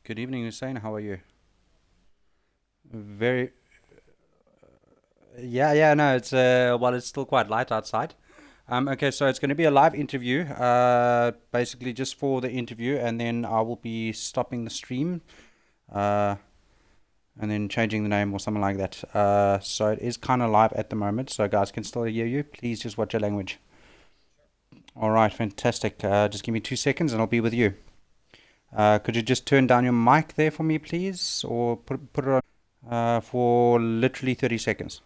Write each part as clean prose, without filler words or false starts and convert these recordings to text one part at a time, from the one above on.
Good evening, Hussein. How are you? Very, yeah, no, it's still quite light outside. Okay, so it's going to be a live interview, basically just for the interview, and then I will be stopping the stream, uh, and then changing the name or something like that. So it is kind of live at the moment, so guys can still hear you. Please just watch your language. All right, fantastic. Just give me 2 seconds, and I'll be with you. Could you just turn down your mic there for me, please, or put it on for literally 30 seconds?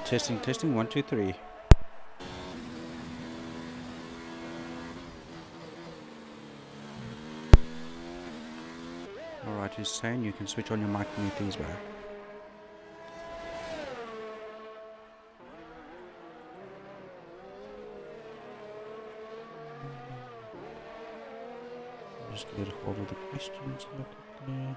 Testing, testing, one, two, three. Alright, Hussein, you can switch on your mic for me, please, bro. Just get a hold of the questions real quickly.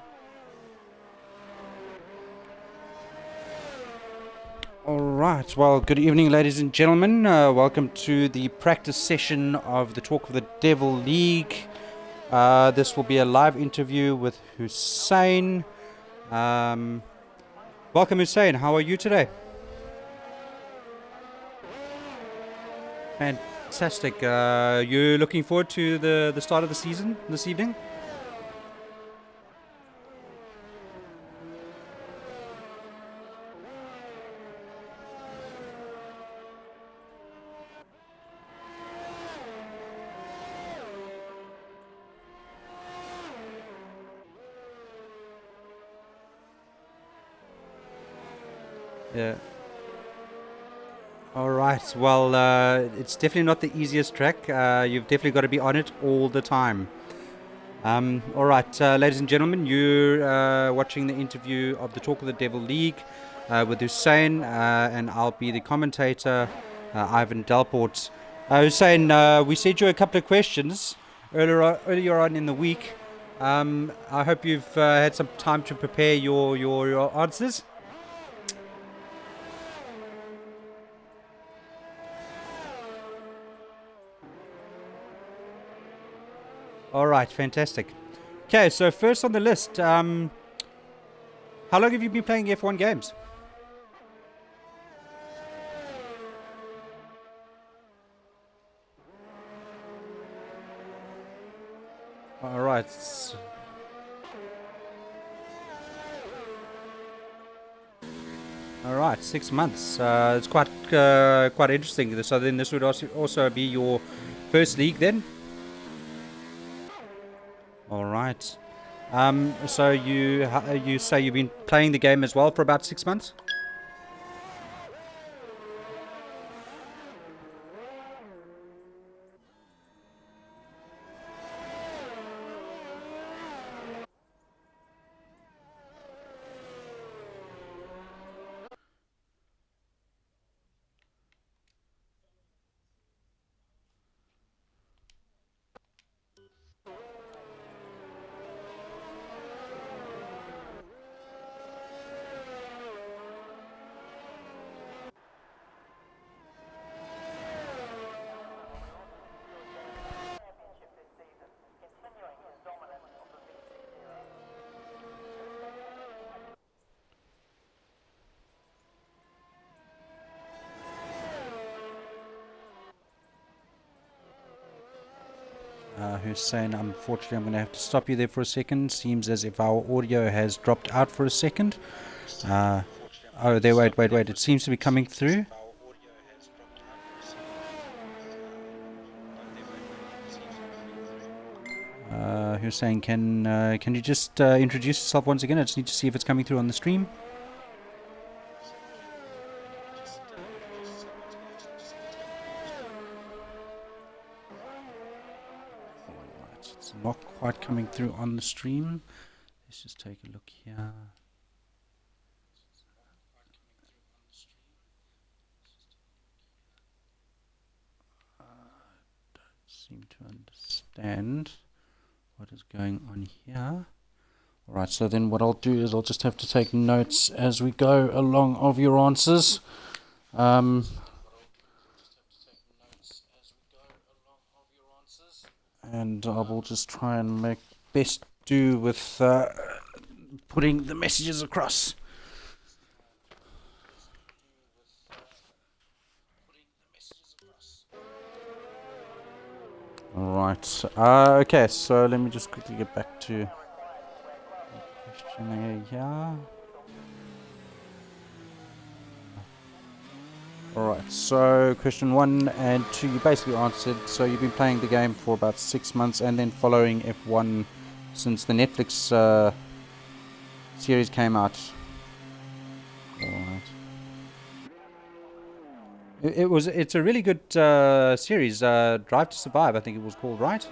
Alright, well, good evening, ladies and gentlemen. Welcome to the practice session of the Talk of the Devil League. This will be a live interview with Hussein. Welcome, Hussein. How are you today? Fantastic. You looking forward to the start of the season this evening? Yeah. All right. Well, it's definitely not the easiest track. You've definitely got to be on it all the time. All right, ladies and gentlemen, you're watching the interview of the Talk of the Devil League with Hussein, and I'll be the commentator, Ivan Delport. Hussein, we sent you a couple of questions earlier on in the week. I hope you've had some time to prepare your answers. All right, fantastic. Okay, so first on the list, how long have you been playing F1 games? All right. All right, 6 months. It's quite interesting. So then this would also be your first league then. All right. So you say you've been playing the game as well for about 6 months. Hussein, unfortunately, I'm going to have to stop you there for a second. Seems as if our audio has dropped out for a second. Uh, oh, there. Wait. It seems to be coming through. Hussein, can you just introduce yourself once again? I just need to see if it's coming through on the stream. Alright, it's not quite coming through on the stream. Let's just take a look here. Seem to understand what is going on here. Alright, so then what I'll do is I'll just have to take notes as we go along of your answers. And I will just try and make best do with putting the messages across. Alright, okay, so let me just quickly get back to the questionnaire here. Alright, so question 1 and 2 you basically answered. So you've been playing the game for about 6 months and then following F1 since the Netflix series came out. Alright. It's a really good series, Drive to Survive I think it was called, right?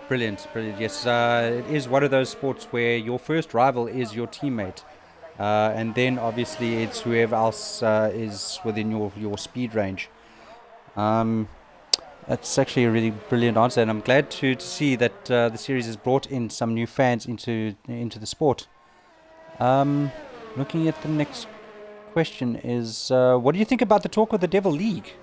Brilliant. Yes, it is one of those sports where your first rival is your teammate, and then obviously it's whoever else is within your speed range. Um, that's actually a really brilliant answer, and I'm glad to see that the series has brought in some new fans into the sport. Looking at the next question is, what do you think about the Talk of the Devil League?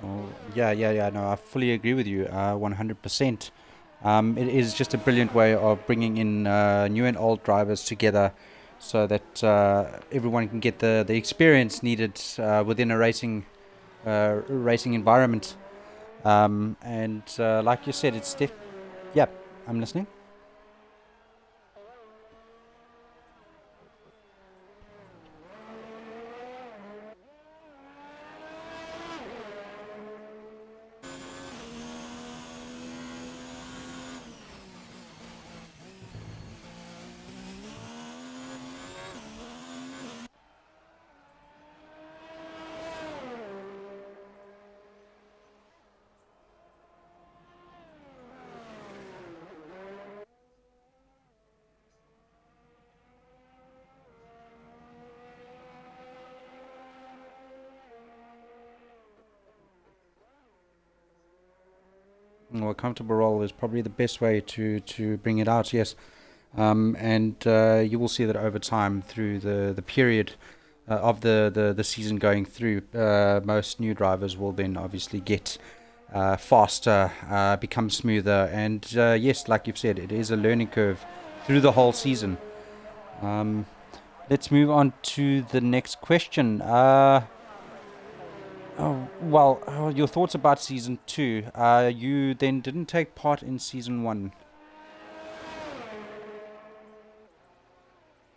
Oh, yeah. No, I fully agree with you. 100%. It is just a brilliant way of bringing in new and old drivers together, so that everyone can get the experience needed within a racing environment. And like you said, yeah. I'm listening. Well, a comfortable role is probably the best way to bring it out. Yes. And you will see that over time through the period of the season going through, most new drivers will then obviously get faster, become smoother, and yes, like you've said, it is a learning curve through the whole season. Um, let's move on to the next question. Your thoughts about season two? You then didn't take part in season one,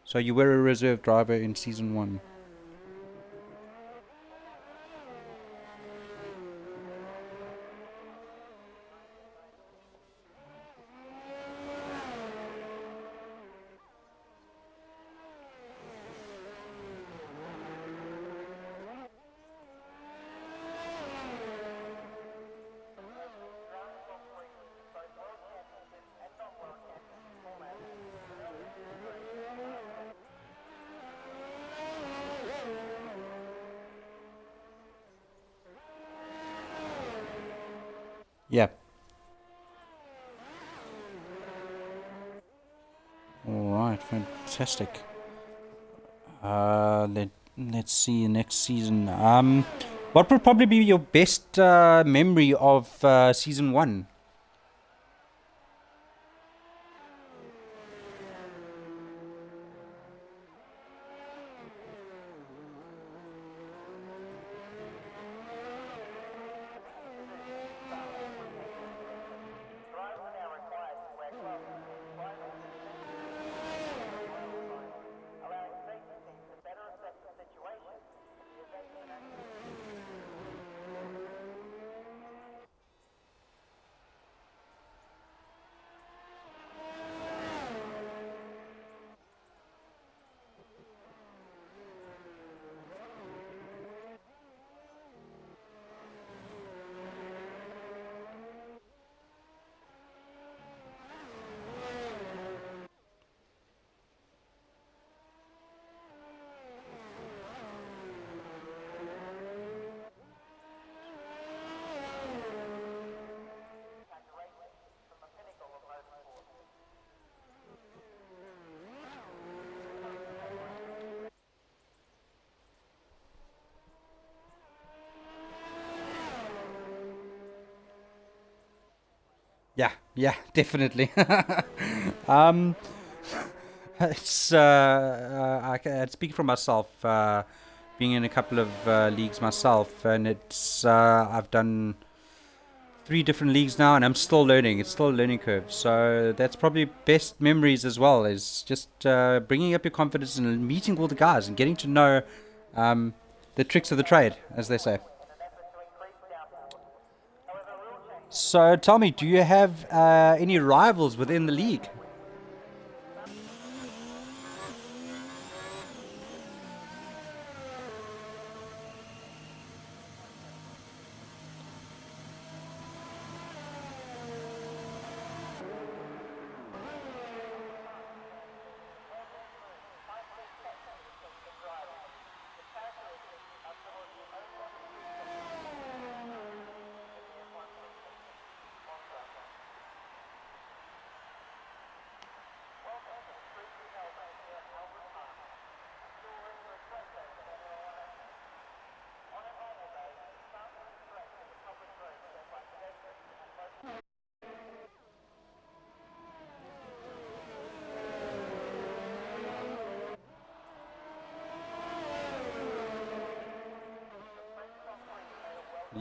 so you were a reserve driver in season one. Yeah. All right. Fantastic. Let's see next season. What would probably be your best memory of season one? Yeah, definitely. um, it's I speak for myself. Being in a couple of leagues myself, and I've done three different leagues now, and I'm still learning. It's still a learning curve. So that's probably best memories as well. Is just bringing up your confidence and meeting all the guys and getting to know um, the tricks of the trade, as they say. So tell me, do you have any rivals within the league?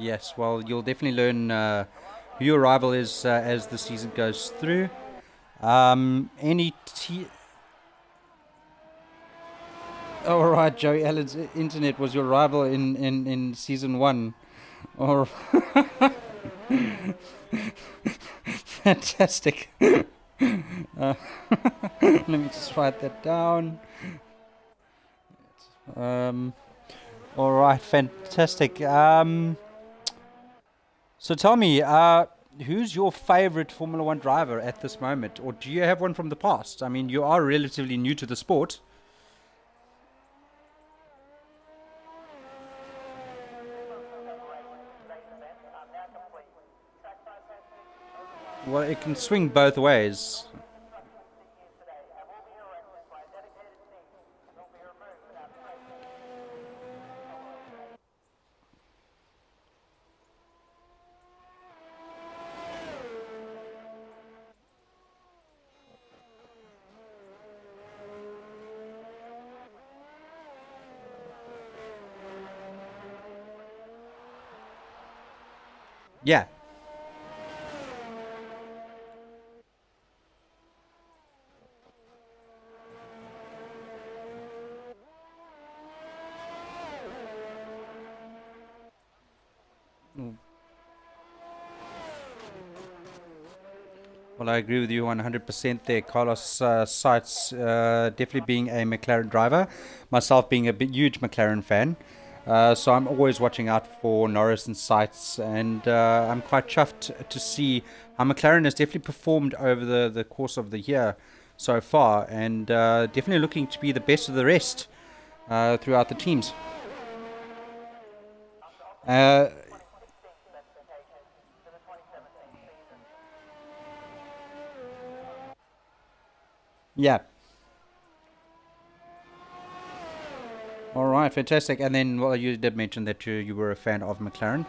Yes, well, you'll definitely learn who your rival is as the season goes through. Any All right, Joey Allen's internet was your rival in season one. Or fantastic. Uh, let me just write that down. Um, all right, fantastic. So tell me, who's your favorite Formula One driver at this moment, or do you have one from the past? I mean, you are relatively new to the sport. Well, it can swing both ways. Yeah. Well, I agree with you 100% there. Carlos Sainz definitely being a McLaren driver, myself being a huge McLaren fan. So I'm always watching out for Norris and Sainz, and I'm quite chuffed to see how McLaren has definitely performed over the course of the year so far, and definitely looking to be the best of the rest throughout the teams. Uh, yeah. All right, fantastic. And then, well, you did mention that you were a fan of McLaren.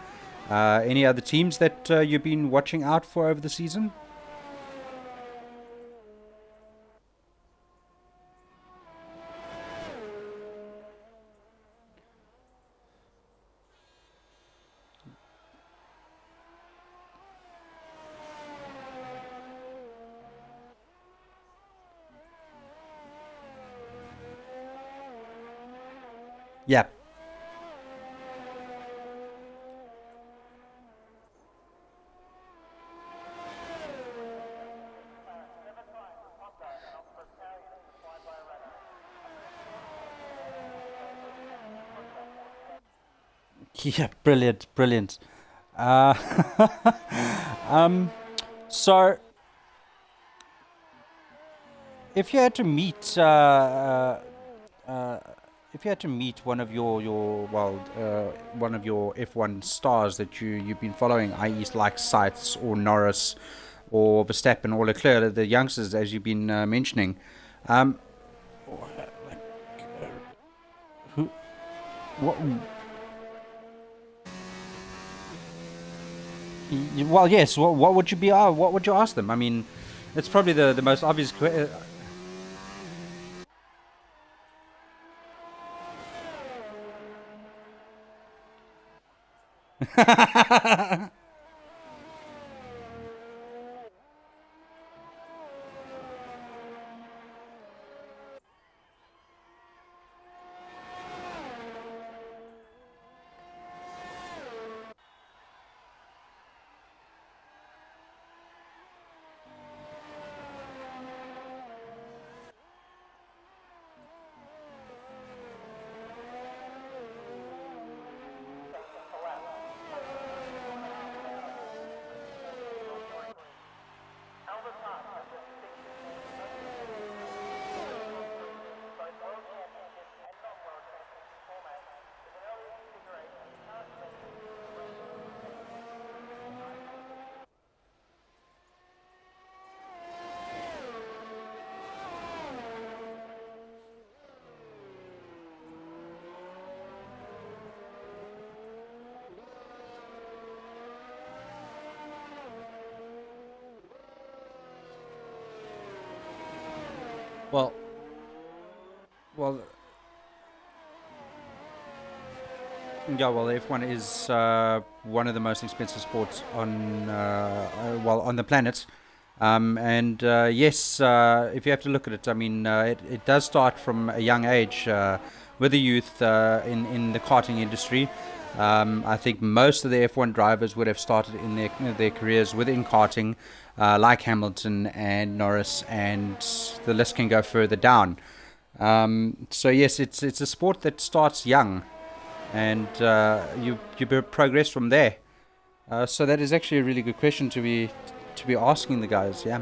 Any other teams that you've been watching out for over the season? Yeah. Yeah, brilliant, brilliant. Uh, um, so, if you had to meet, if you had to meet one of one of your F1 stars that you've been following, i.e., like Sites or Norris or Verstappen or Leclerc, the youngsters as you've been mentioning, um, who, what, well, yes, what would you be? What would you ask them? I mean, it's probably the most obvious question. Well, well, Yeah, well, F1 is one of the most expensive sports on on the planet. And yes, if you have to look at it, I mean, it does start from a young age with the youth in the karting industry. I think most of the F1 drivers would have started in their careers within karting, like Hamilton and Norris, and the list can go further down. So yes, it's a sport that starts young, and you progress from there. So that is actually a really good question to be asking the guys. Yeah.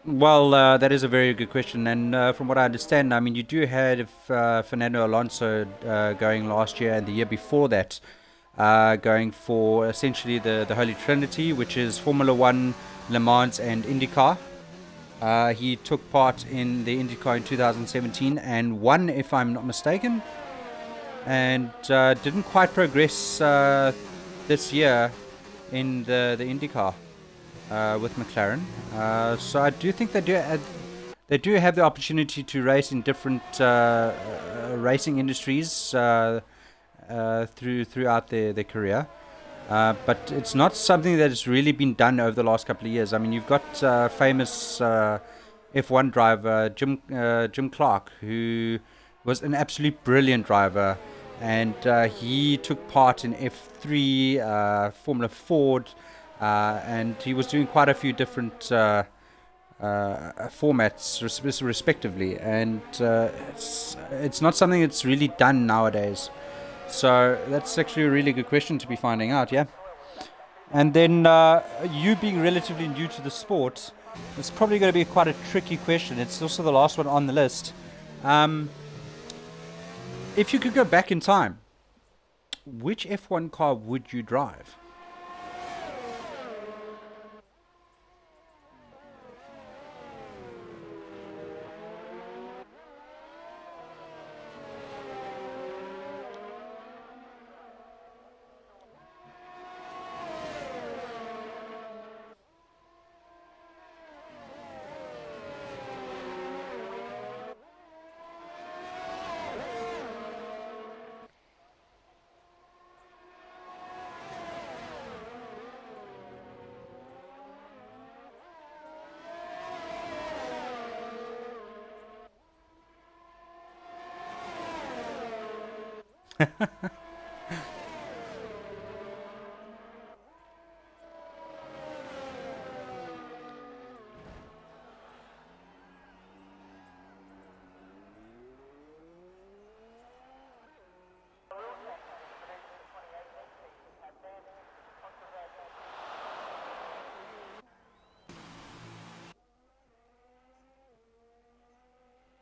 Well, that is a very good question, and from what I understand, I mean, you do have Fernando Alonso going last year and the year before that, going for essentially the Holy Trinity, which is Formula One, Le Mans, and IndyCar. He took part in the IndyCar in 2017 and won, if I'm not mistaken, and didn't quite progress this year in the IndyCar with McLaren. So I do think they do have the opportunity to race in different racing industries throughout their career. But it's not something that has really been done over the last couple of years. I mean, you've got famous F1 driver Jim Clark, who was an absolutely brilliant driver, and he took part in F3, Formula Ford, and he was doing quite a few different formats, respectively. And it's not something that's really done nowadays. So that's actually a really good question to be finding out, yeah. And then you being relatively new to the sport, it's probably going to be quite a tricky question. It's also the last one on the list. Um, if you could go back in time, which F1 car would you drive?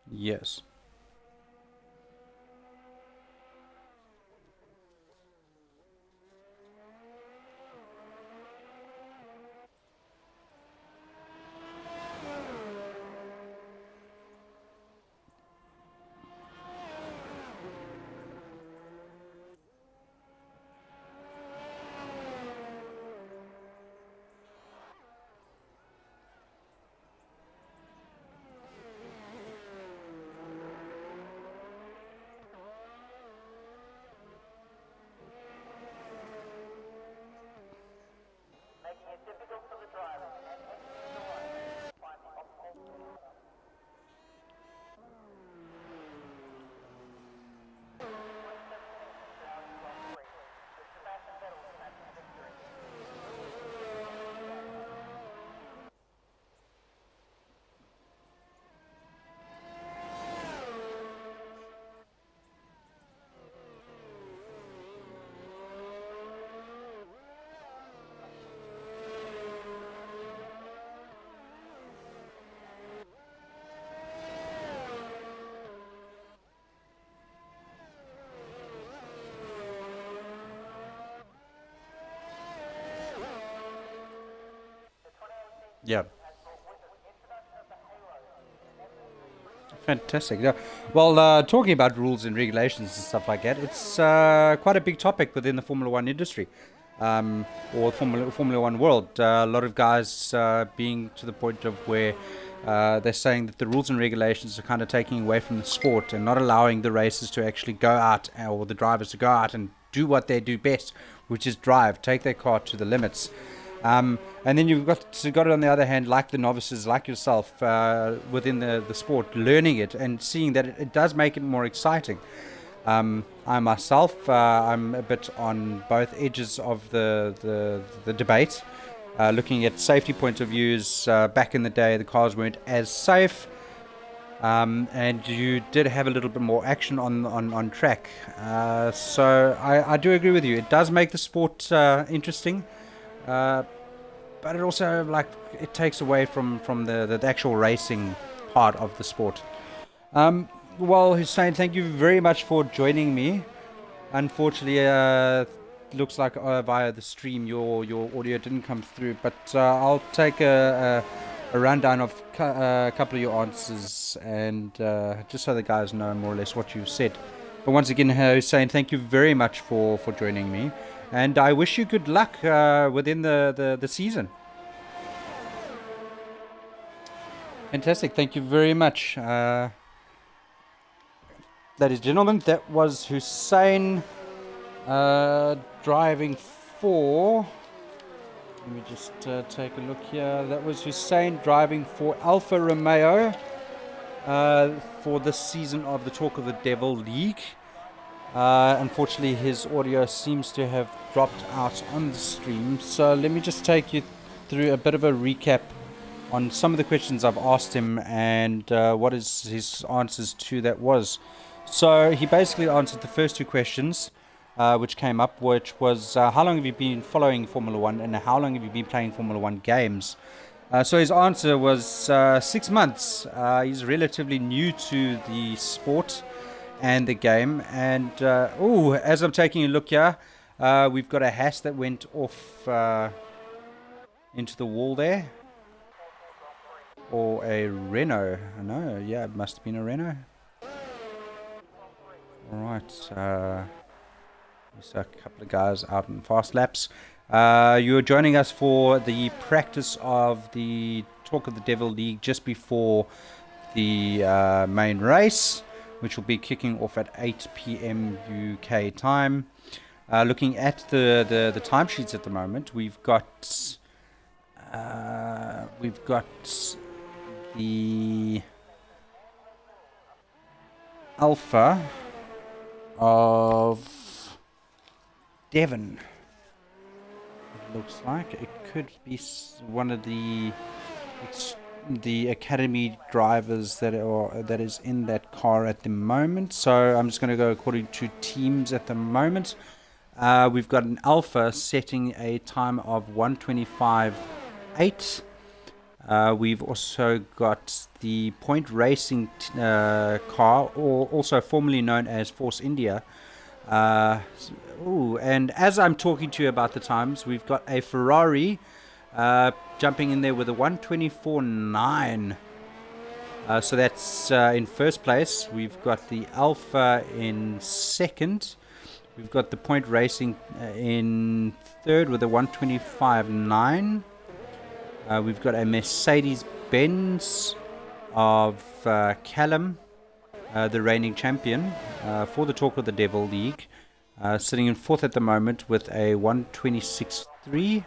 Yes. Yeah. Fantastic. Yeah. Well, talking about rules and regulations and stuff like that, it's quite a big topic within the Formula One industry, or Formula One world. A lot of guys being to the point of where they're saying that the rules and regulations are kind of taking away from the sport and not allowing the racers to actually go out, or the drivers to go out and do what they do best, which is drive, take their car to the limits. And then you've got it on the other hand, like the novices, like yourself, within the sport, learning it and seeing that it does make it more exciting. I myself, I'm a bit on both edges of the debate, looking at safety point of views. Back in the day, the cars weren't as safe, and you did have a little bit more action on track. So I do agree with you. It does make the sport interesting. Uh, but it also, like, it takes away from the actual racing part of the sport. Well, Hussein, thank you very much for joining me. Unfortunately, looks like via the stream your audio didn't come through, but I'll take a rundown of a couple of your answers, and just so the guys know more or less what you've said. But once again, Hussein, thank you very much for joining me. And I wish you good luck within the season. Fantastic. Thank you very much. Ladies and gentlemen, that was Hussein driving for... Let me just take a look here. That was Hussein driving for Alfa Romeo for this season of the Talk of the Devil League. Unfortunately, his audio seems to have dropped out on the stream. So let me just take you through a bit of a recap on some of the questions I've asked him and what his answers to that was. So he basically answered the first two questions which came up, which was how long have you been following Formula One and how long have you been playing Formula One games? So his answer was 6 months. He's relatively new to the sport and the game. And as I'm taking a look here, we've got a Haas that went off into the wall there, or a Renault. No, yeah, it must have been a Renault. All right. So a couple of guys out in fast laps. You were joining us for the practice of the Talk of the Devil League just before the main race, which will be kicking off at 8 p.m. UK time. Looking at the timesheets at the moment, we've got the Alpha of Devon. It looks like it could be one of the academy drivers that is in that car at the moment. So I'm just going to go according to teams at the moment. We've got an Alpha setting a time of 1:25.8. We've also got the Point Racing car, or also formerly known as Force India. And as I'm talking to you about the times, we've got a Ferrari jumping in there with a 1:24.9. So that's in first place. We've got the Alpha in second. We've got the Point Racing in third with a 1:25.9. We've got a Mercedes-Benz of Callum, the reigning champion for the Talk of the Devil League, sitting in fourth at the moment with a 1:26.3.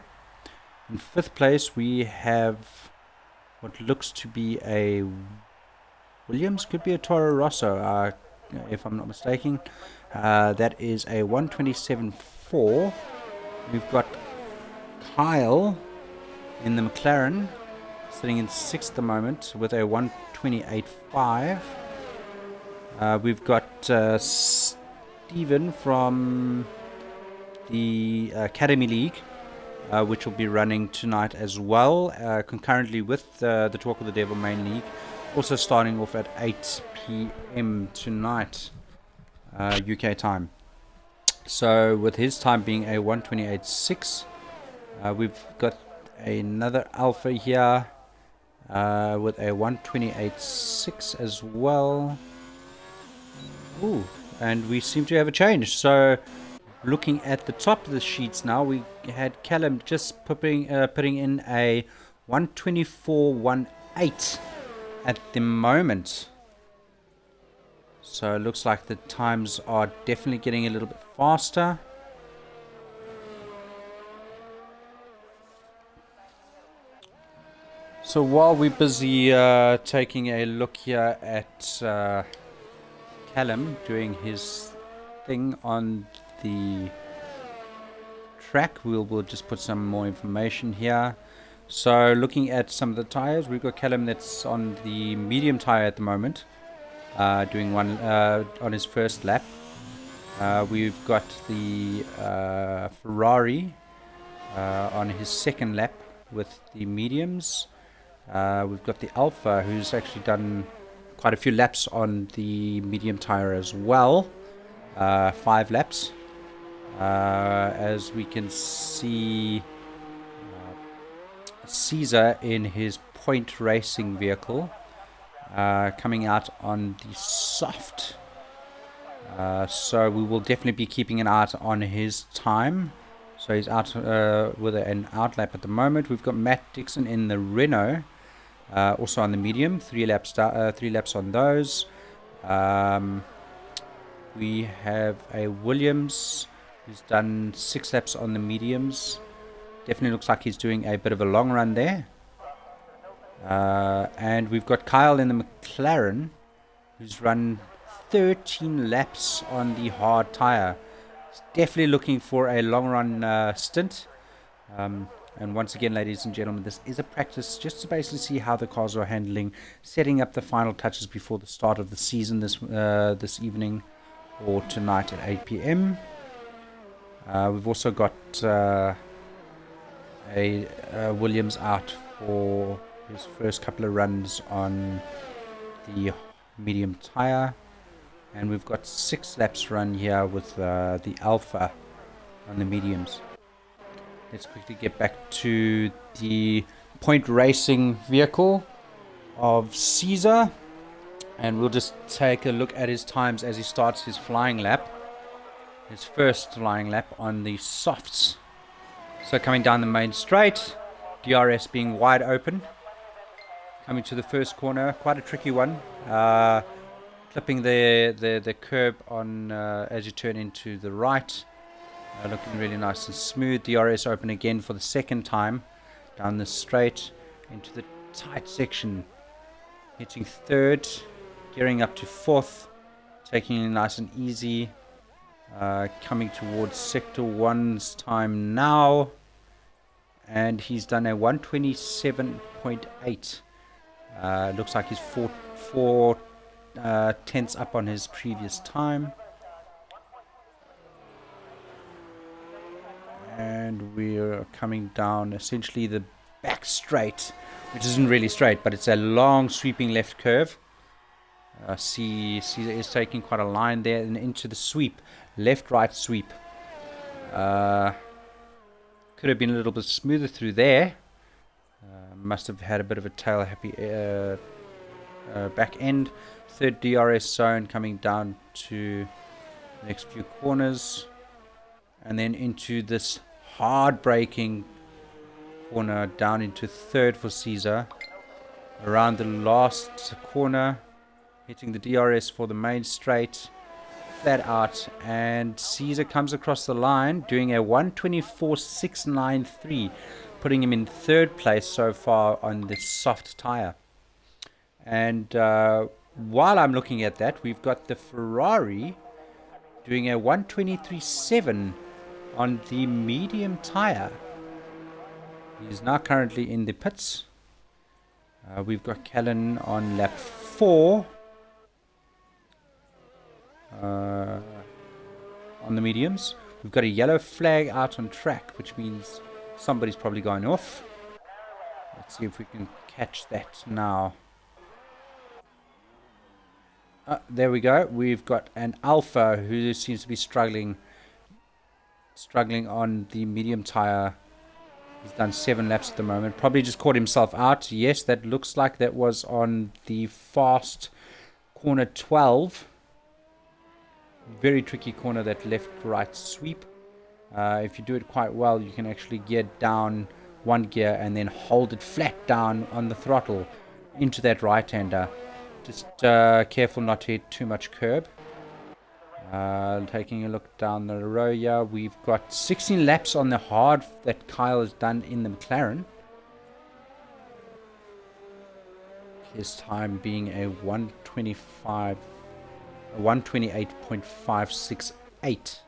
In fifth place, we have what looks to be a Williams, could be a Toro Rosso, if I'm not mistaken. That is a 1:27.4. We've got Kyle in the McLaren, sitting in sixth at the moment with a 1:28.5. We've got Steven from the Academy League, which will be running tonight as well, concurrently with the Talk of the Devil Main League, also starting off at 8 p.m. tonight, UK time. So with his time being a 1:28.6, we've got another Alpha here with a 128.6 as well. Ooh, and we seem to have a change. So looking at the top of the sheets now, we had Callum just putting in a 124.18 at the moment. So it looks like the times are definitely getting a little bit faster. So while we're busy taking a look here at Callum doing his thing on the track, we'll just put some more information here. So looking at some of the tires, we've got Callum that's on the medium tire at the moment, doing one on his first lap. We've got the Ferrari on his second lap with the mediums. We've got the Alpha, who's actually done quite a few laps on the medium tire as well. 5 laps. As we can see, Caesar in his point racing vehicle coming out on the soft. So we will definitely be keeping an eye on his time. So he's out with an outlap at the moment. We've got Matt Dixon in the Renault. Also on the medium, 3 laps on those. We have a Williams who's done 6 laps on the mediums. Definitely looks like he's doing a bit of a long run there. And we've got Kyle in the McLaren who's run 13 laps on the hard tire. He's definitely looking for a long run stint. And once again, ladies and gentlemen, this is a practice just to basically see how the cars are handling, setting up the final touches before the start of the season this evening or tonight at 8 p.m. We've also got a Williams out for his first couple of runs on the medium tire. And we've got 6 laps run here with the Alpha on the mediums. Let's quickly get back to the point racing vehicle of Caesar, and we'll just take a look at his times as he starts his flying lap, his first flying lap on the softs. So coming down the main straight, DRS being wide open, coming to the first corner, quite a tricky one, clipping the curb on as you turn into the right. Looking really nice and smooth. DRS open again for the second time. Down the straight into the tight section. Hitting third. Gearing up to fourth. Taking it nice and easy. Coming towards sector 1's time now. And he's done a 127.8. Looks like he's four tenths up on his previous time. And we're coming down essentially the back straight, which isn't really straight, but it's a long sweeping left curve. Caesar is taking quite a line there and into the sweep, left-right sweep. Could have been a little bit smoother through there. Must have had a bit of a tail happy back end. Third DRS zone coming down to the next few corners. And then into this hard braking corner down into third for Caesar. Around the last corner, hitting the DRS for the main straight, flat out, and Caesar comes across the line doing a 124.693, putting him in third place so far on this soft tire. And while I'm looking at that, we've got the Ferrari doing a 123.7 on the medium tire. He's now currently in the pits. We've got Callan on lap 4 on the mediums. We've got a yellow flag out on track, which means somebody's probably going off. Let's see if we can catch that now. There we go. We've got an Alpha who seems to be struggling on the medium tire. He's done 7 laps at the moment. Probably just caught himself out. Yes, that looks like that was on the fast corner 12. Very tricky corner, that left-right sweep. If you do it quite well, you can actually gear down 1 gear and then hold it flat down on the throttle into that right-hander. Just careful not to hit too much curb. Taking a look down the row here, we've got 16 laps on the hard that Kyle has done in the McLaren. His time being a 128.568.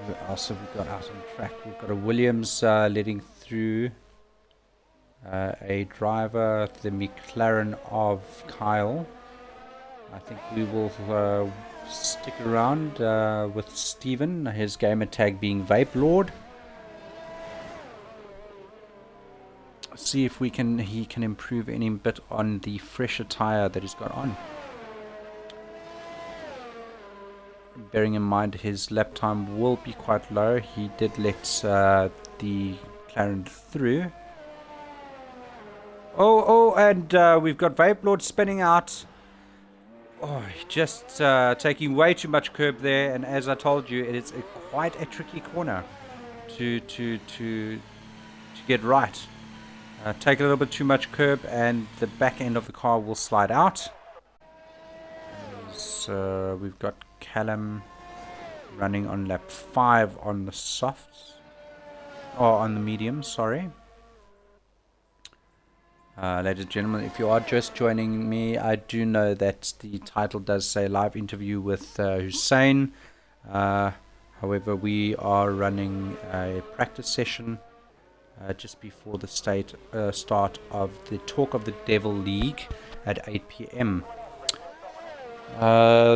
Who else have we got out on track? We've got a Williams leading through, a driver, the McLaren of Kyle. I think we will stick around with Steven, his gamer tag being Vape Lord. See if he can improve any bit on the fresher tire that he's got on. Bearing in mind his lap time will be quite low. He did let the McLaren through. And we've got Vape Lord spinning out. Oh, just taking way too much curb there, and as I told you, it is quite a tricky corner to get right. Take a little bit too much curb, and the back end of the car will slide out. So we've got Callum running on lap 5 on the softs, or on the medium, sorry. Ladies and gentlemen, if you are just joining me, I do know that the title does say live interview with Hussein. However, we are running a practice session just before the start of the Talk of the Devil League at 8 p.m.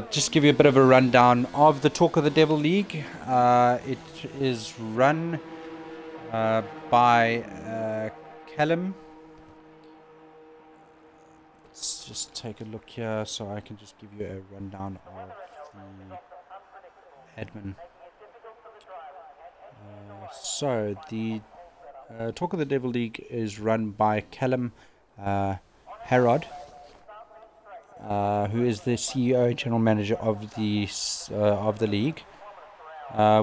Just give you a bit of a rundown of the Talk of the Devil League. It is run by Callum. Let's just take a look here so I can just give you a rundown of the admin. So the Talk of the Devil League is run by Callum Harrod, who is the CEO, general manager of the league.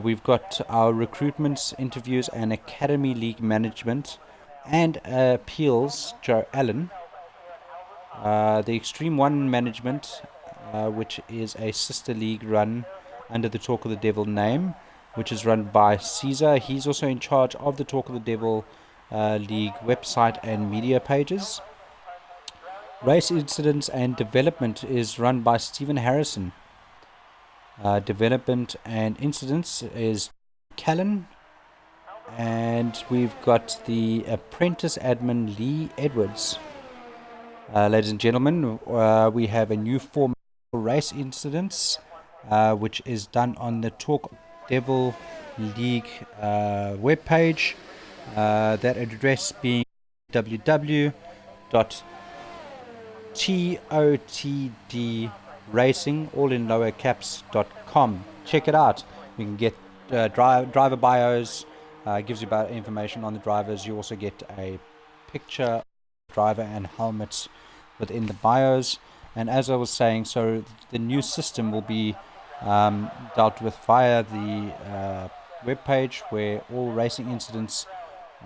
We've got our recruitments, interviews, and academy league management, and appeals, Joe Allen. The Extreme One management, which is a sister league run under the Talk of the Devil name, which is run by Caesar. He's also in charge of the Talk of the Devil League website and media pages. Race incidents and development is run by Stephen Harrison. Development and incidents is Callan. And we've got the apprentice admin Lee Edwards. Ladies and gentlemen, we have a new format for race incidents, which is done on the Talk Devil League webpage. That address being www.totd all in lower caps.com. Check it out. You can get driver bios, gives you about information on the drivers. You also get a picture driver and helmets within the bios. And as I was saying, so the new system will be dealt with via the web page, where all racing incidents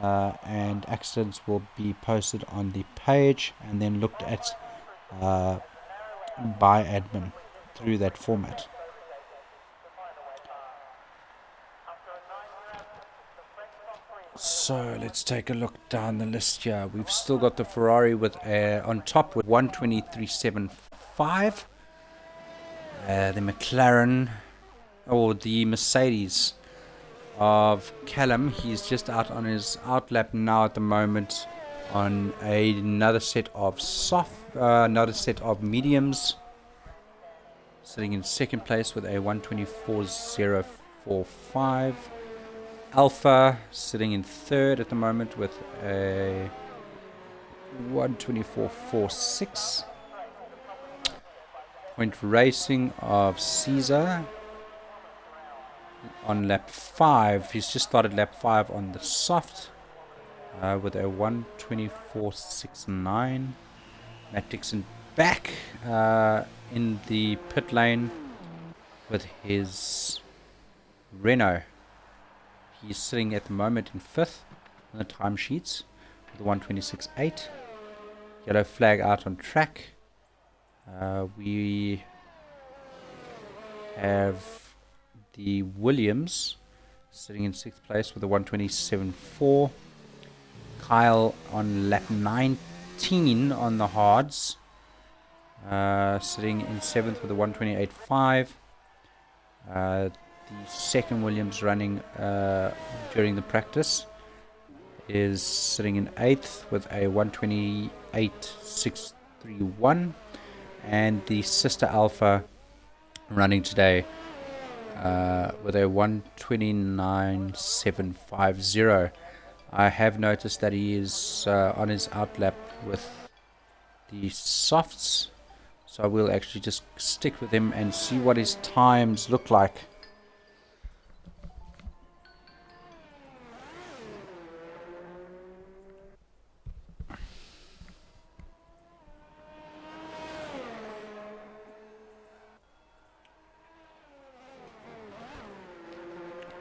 and accidents will be posted on the page and then looked at by admin through that format. So let's take a look down the list here. We've still got the Ferrari with on top with 123.75. The McLaren, or the Mercedes of Callum. He's just out on his outlap now at the moment on another set of mediums. Sitting in second place with a 124.045. Alpha sitting in third at the moment with a 124.46. Point Racing of Caesar on lap 5. He's just started lap 5 on the soft with a 1:24.69. Matt Dixon back in the pit lane with his Renault. He's sitting at the moment in 5th on the timesheets with a 1:26.8. Yellow flag out on track. We have the Williams sitting in 6th place with a 1:27.4. Kyle on lap 19 on the hards, sitting in 7th with a 1:28.5. The second Williams running during the practice is sitting in 8th with a 1:28.631, and the sister Alpha running today with a 1:29.750. I have noticed that he is on his outlap with the softs, so I will actually just stick with him and see what his times look like.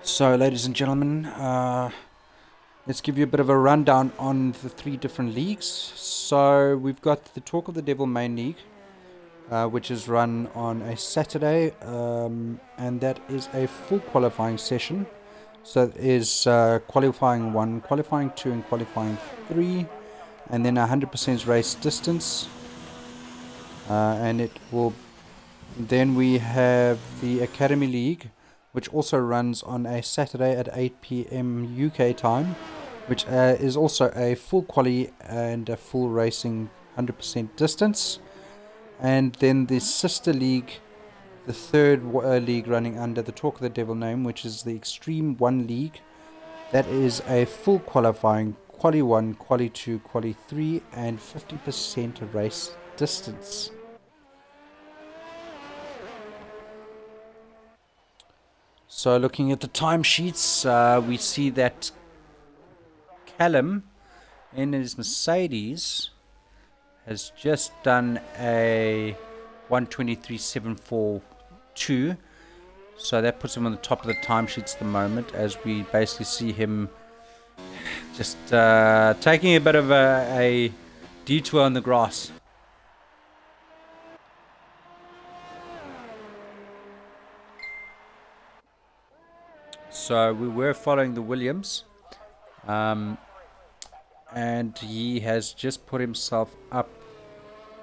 So, ladies and gentlemen, let's give you a bit of a rundown on the 3 different leagues. So we've got the Talk of the Devil Main League, which is run on a Saturday, and that is a full qualifying session. So it is qualifying 1, qualifying 2, and qualifying 3, and then 100% race distance. And it will. Then we have the Academy League, which also runs on a Saturday at 8 p.m. UK time, which is also a full quali and a full racing 100% distance. And then the sister league, the third league running under the Talk of the Devil name, which is the Extreme 1 League. That is a full qualifying quali 1, quali 2, quali 3, and 50% race distance. So looking at the timesheets, we see that Callum in his Mercedes has just done a 1:23.742. So that puts him on the top of the timesheets at the moment, as we basically see him just taking a bit of a detour on the grass. So we were following the Williams, and he has just put himself up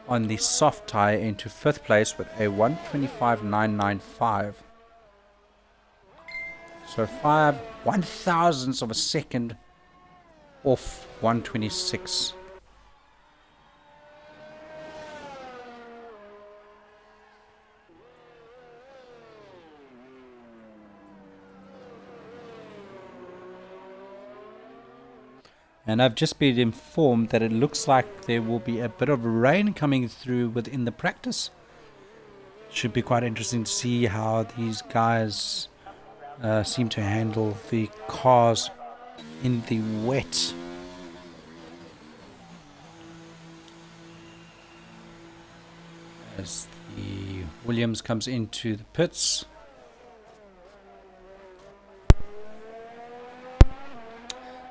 on the soft tire into 5th place with a 1:25.995. So 1/1000th of a second off 1:26. And I've just been informed that it looks like there will be a bit of rain coming through within the practice. Should be quite interesting to see how these guys seem to handle the cars in the wet. As the Williams comes into the pits.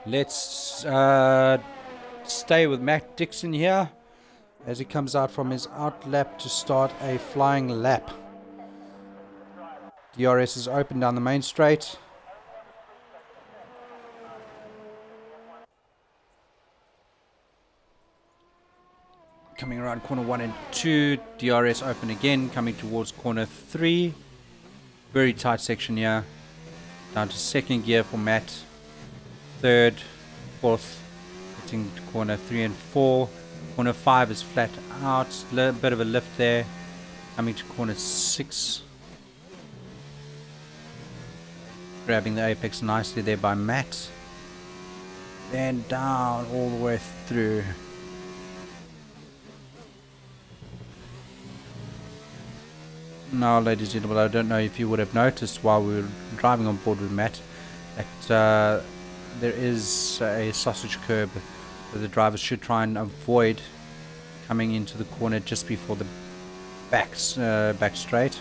Let's stay with Matt Dixon here as he comes out from his out lap to start a flying lap. DRS is open down the main straight. Coming around corner 1 and 2, DRS open again, coming towards corner 3. Very tight section here. Down to 2nd gear for Matt. 3rd, 4th, hitting corner 3 and 4. Corner 5 is flat out, a bit of a lift there. Coming to corner 6. Grabbing the apex nicely there by Matt. Then down all the way through. Now, ladies and gentlemen, I don't know if you would have noticed while we were driving on board with Matt, that there is a sausage curb that the drivers should try and avoid coming into the corner just before the back straight.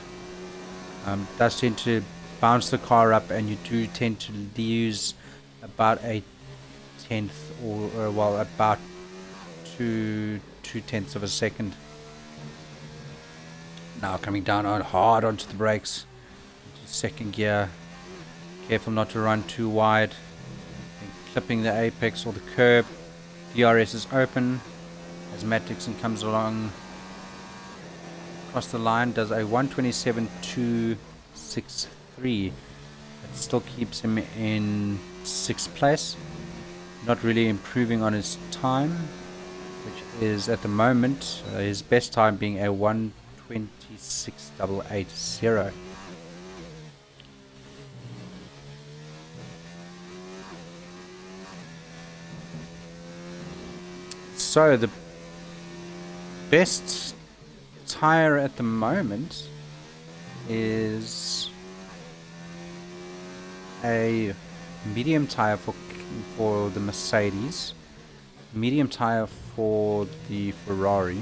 Does tend to bounce the car up, and you do tend to lose about a tenth, or well, about two tenths of a second. Now coming down on hard onto the brakes, into second gear. Careful not to run too wide. And clipping the apex or the curb. DRS is open as Matt Dixon comes along across the line. Does a 1:27.263. That still keeps him in 6th place. Not really improving on his time, which is at the moment his best time being a 1:26.880. So the best tire at the moment is a medium tire for the Mercedes, medium tire for the Ferrari,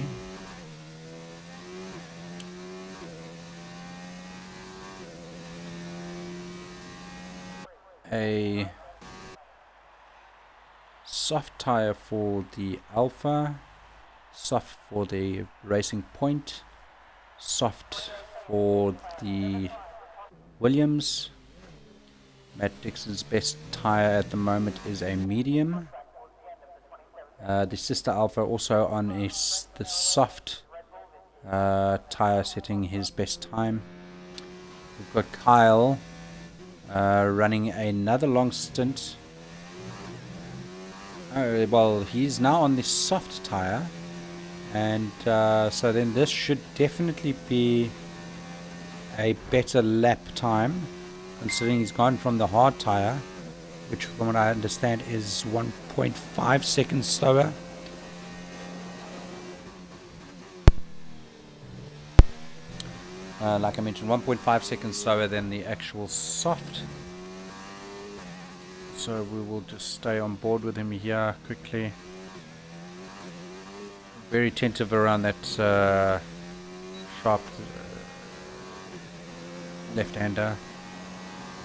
a soft tire for the Alpha, soft for the Racing Point, soft for the Williams. Matt Dixon's best tire at the moment is a medium. The sister Alpha also on the soft tire, setting his best time. We've got Kyle running another long stint. Well, he's now on the soft tire, and so then this should definitely be a better lap time, considering he's gone from the hard tire, which from what I understand is 1.5 seconds slower. Like I mentioned, 1.5 seconds slower than the actual soft. So we will just stay on board with him here quickly. Very attentive around that sharp left-hander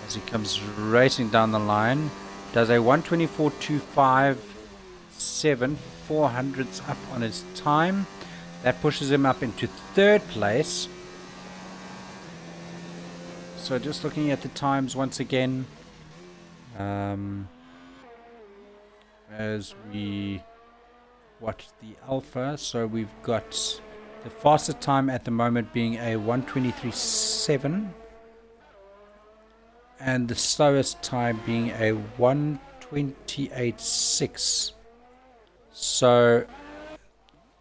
as he comes racing down the line. Does a 1:24.257, 400s up on his time. That pushes him up into 3rd place. So just looking at the times once again, as we watch the Alpha, so we've got the fastest time at the moment being a 1:23.7, and the slowest time being a 1:28.6. So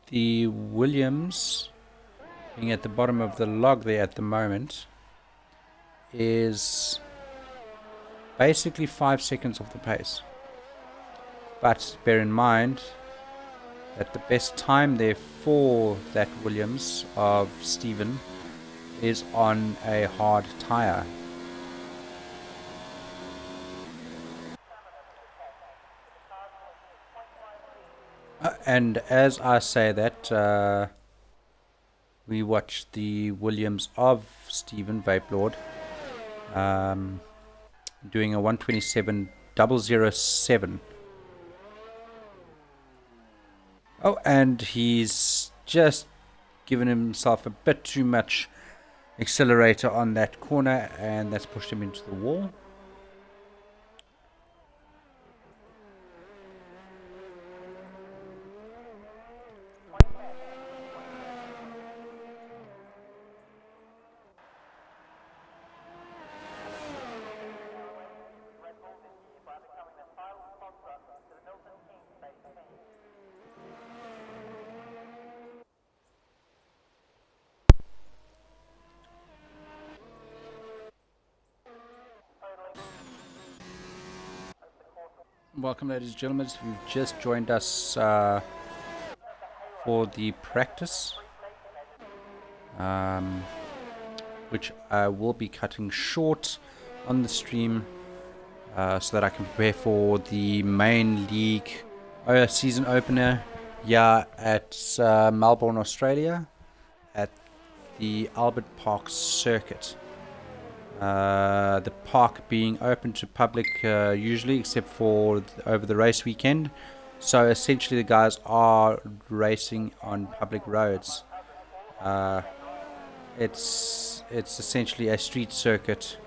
the Williams, being at the bottom of the log there at the moment, is basically 5 seconds off the pace. But bear in mind that the best time there for that Williams of Stephen is on a hard tire. And as I say that, we watch the Williams of Stephen Vape Lord doing a 1:27.007. Oh, and he's just given himself a bit too much accelerator on that corner, and that's pushed him into the wall. Welcome, ladies and gentlemen, if you've just joined us for the practice, which I will be cutting short on the stream so that I can prepare for the main league season opener here at Melbourne, Australia, at the Albert Park circuit. The park being open to public usually, except for over the race weekend. So essentially, the guys are racing on public roads. It's essentially a street circuit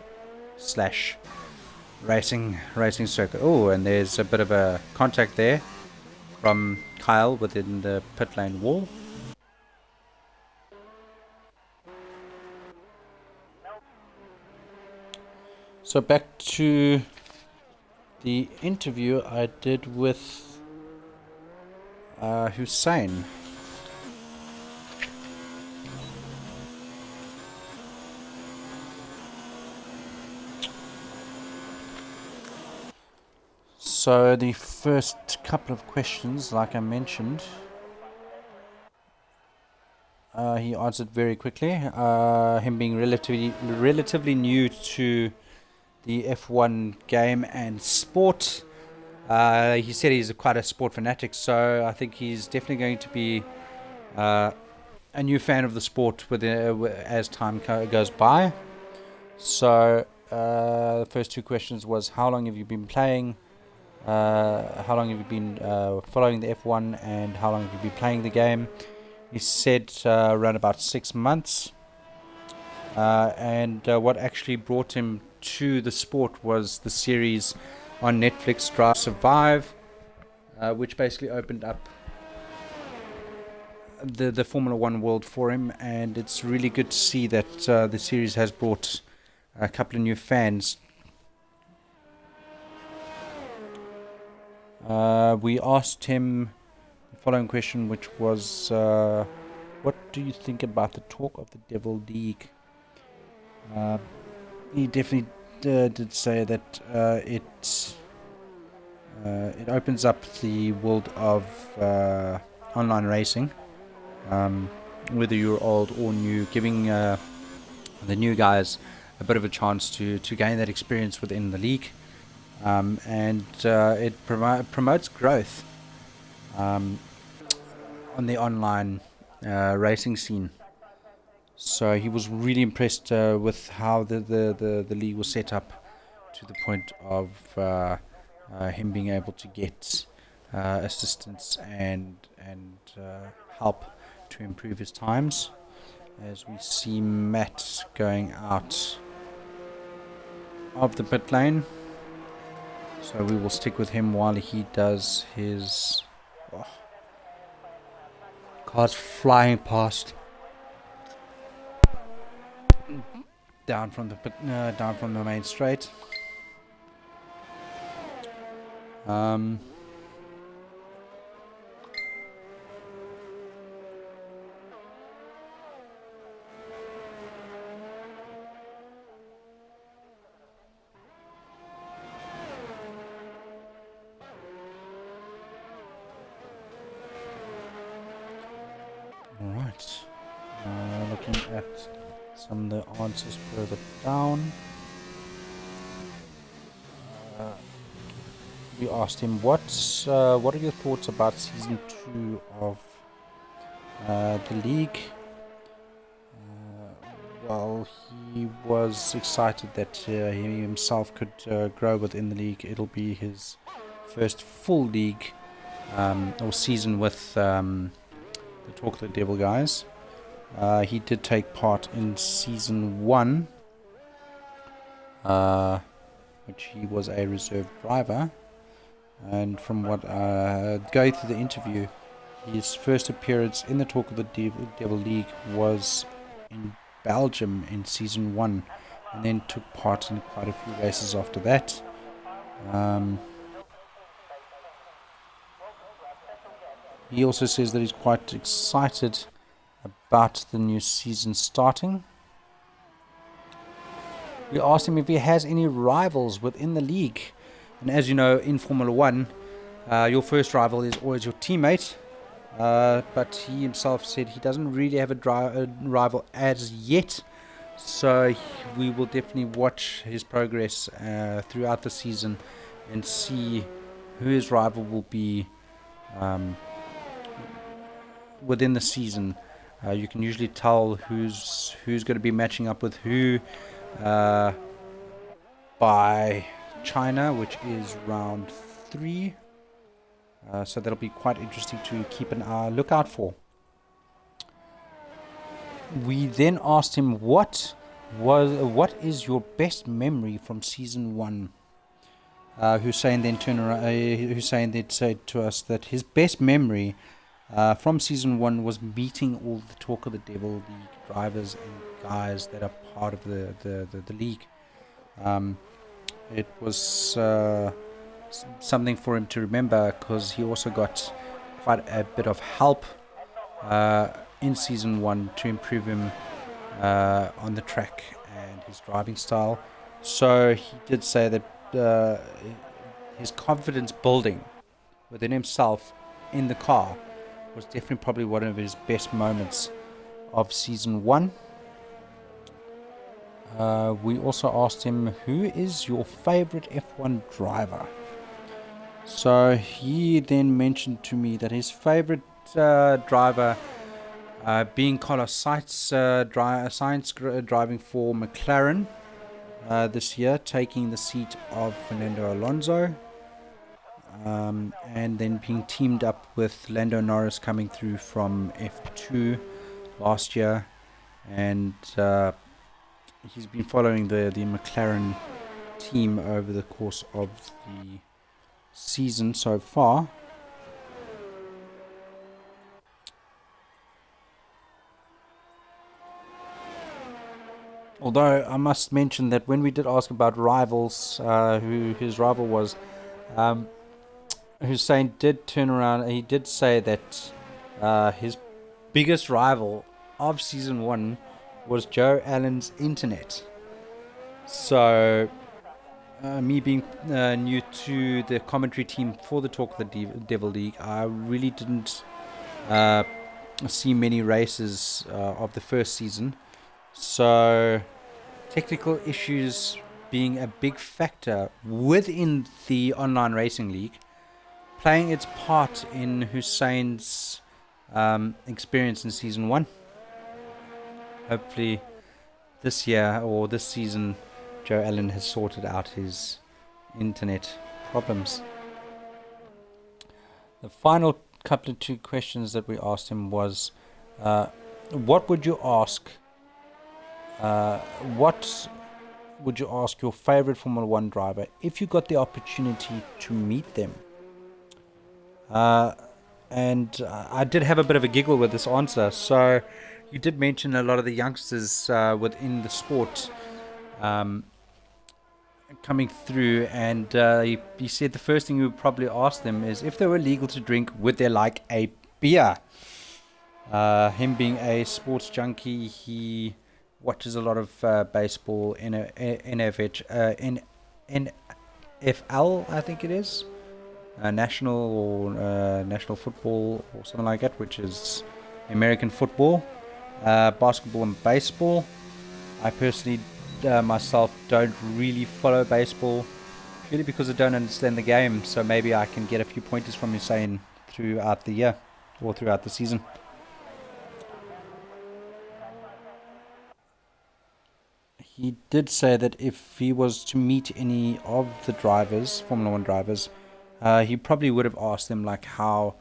slash racing circuit. Oh, and there's a bit of a contact there from Kyle within the pit lane wall. So back to the interview I did with Hussein. So the first couple of questions, like I mentioned, he answered very quickly. Him being relatively new to the F1 game and sport. He said he's quite a sport fanatic, so I think he's definitely going to be a new fan of the sport as time goes by. So the first two questions was, how long have you been playing? How long have you been following the F1, and how long have you been playing the game? He said around about 6 months. And what actually brought him to the sport was the series on Netflix, Drive to Survive, which basically opened up the Formula One world for him, and it's really good to see that the series has brought a couple of new fans. We asked him the following question, which was, what do you think about the talk of the Devil League? He definitely did say that it opens up the world of online racing, whether you're old or new, giving the new guys a bit of a chance to gain that experience within the league, and it promotes growth on the online racing scene. So he was really impressed with how the league was set up, to the point of him being able to get assistance and help to improve his times. As we see Matt going out of the pit lane, so we will stick with him while he does his cars flying past. Down from the main straight. All right. Looking at some of the answers further down. We asked him what are your thoughts about season 2 of the league. Well, he was excited that he himself could grow within the league. It'll be his first full league or season with the Talk of the Devil guys. He did take part in season 1, which he was a reserve driver. And from what going through the interview, his first appearance in the Talk of the Devil League was in Belgium in season 1, and then took part in quite a few races after that. He also says that he's quite excited about the new season starting. We asked him if he has any rivals within the league. And as you know, in Formula One, your first rival is always your teammate. But he himself said he doesn't really have a rival as yet. So we will definitely watch his progress throughout the season and see who his rival will be um, within the season. You can usually tell who's going to be matching up with who uh, by China, which is round 3. So that'll be quite interesting to keep an look out for. We then asked him what is your best memory from season 1. Hussein then turned around. Hussein then said to us that his best memory from season 1 was meeting all the Talk of the Devil League drivers and guys that are part of the league. It was something for him to remember because he also got quite a bit of help in season 1 to improve him on the track and his driving style. So he did say that his confidence building within himself in the car was definitely probably one of his best moments of season 1. We also asked him, who is your favorite F1 driver? So he then mentioned to me that his favorite driver being Carlos Sainz, driving for McLaren this year, taking the seat of Fernando Alonso, and then being teamed up with Lando Norris coming through from F2 last year, and he's been following the McLaren team over the course of the season so far. Although I must mention that when we did ask about rivals, who his rival was, Hussein did turn around. He did say that his biggest rival of season 1 was Joe Allen's internet. So, me being new to the commentary team for the Talk of the Devil League, I really didn't see many races of the first season. So, technical issues being a big factor within the online racing league, playing its part in Hussein's experience in season 1. Hopefully this year or this season Joe Allen has sorted out his internet problems. The final couple of 2 questions that we asked him was, what would you ask your favorite Formula 1 driver if you got the opportunity to meet them? And I did have a bit of a giggle with this answer. So you did mention a lot of the youngsters within the sport coming through, and he said the first thing you would probably ask them is if they were legal to drink, would they like a beer? Him being a sports junkie, he watches a lot of baseball, NFL, I think it is. National football or something like that, which is American football, basketball and baseball. I personally myself don't really follow baseball purely because I don't understand the game, so maybe I can get a few pointers from Hussein throughout the year or throughout the season. He did say that if he was to meet any of the drivers, Formula 1 drivers, he probably would have asked them like how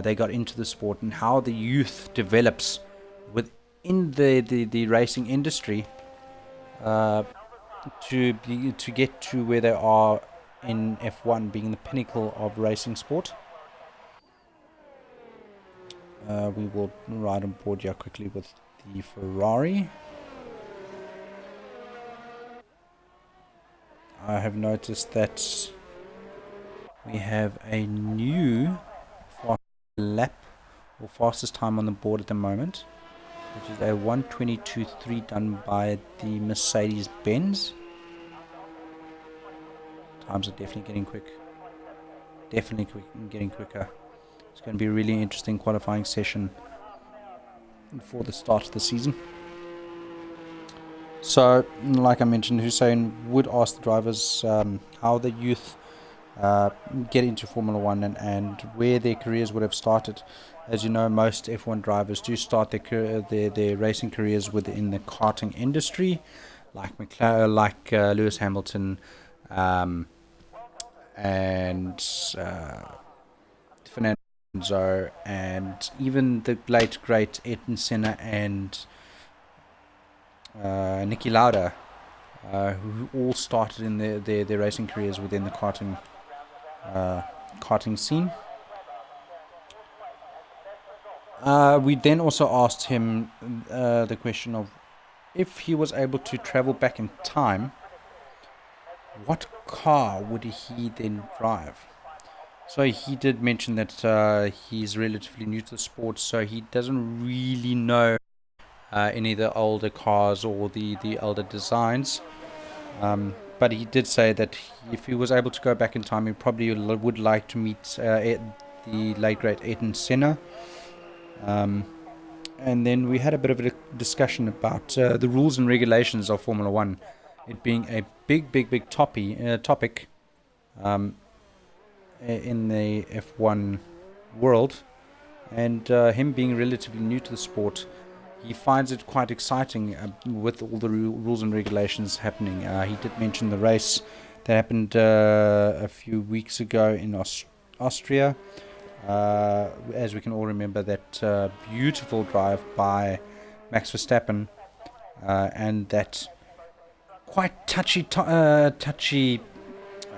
they got into the sport and how the youth develops within the racing industry to get to where they are in F1, being the pinnacle of racing sport. We will ride on board here quickly with the Ferrari. I have noticed that we have a new fast lap or fastest time on the board at the moment, which is a 1:22.3 done by the Mercedes-Benz. Times are definitely getting getting quicker. It's going to be a really interesting qualifying session for the start of the season. So, like I mentioned, Hussein would ask the drivers how the youth uh, get into Formula One and where their careers would have started. As you know, most F1 drivers do start their racing careers within the karting industry, like Lewis Hamilton, um, and Fernando, and even the late great Ayrton Senna and Niki Lauda, who all started in their racing careers within the uh, karting scene. We then also asked him the question of if he was able to travel back in time, what car would he then drive? So he did mention that he's relatively new to the sport, so he doesn't really know any of the older cars or the older designs. But he did say that if he was able to go back in time, he probably would like to meet the late great Ayrton Senna. Um, and then we had a bit of a discussion about the rules and regulations of Formula One, it being a big topic um, in the F1 world, and him being relatively new to the sport, he finds it quite exciting with all the rules and regulations happening. He did mention the race that happened a few weeks ago in Austria. As we can all remember, that beautiful drive by Max Verstappen and that quite touchy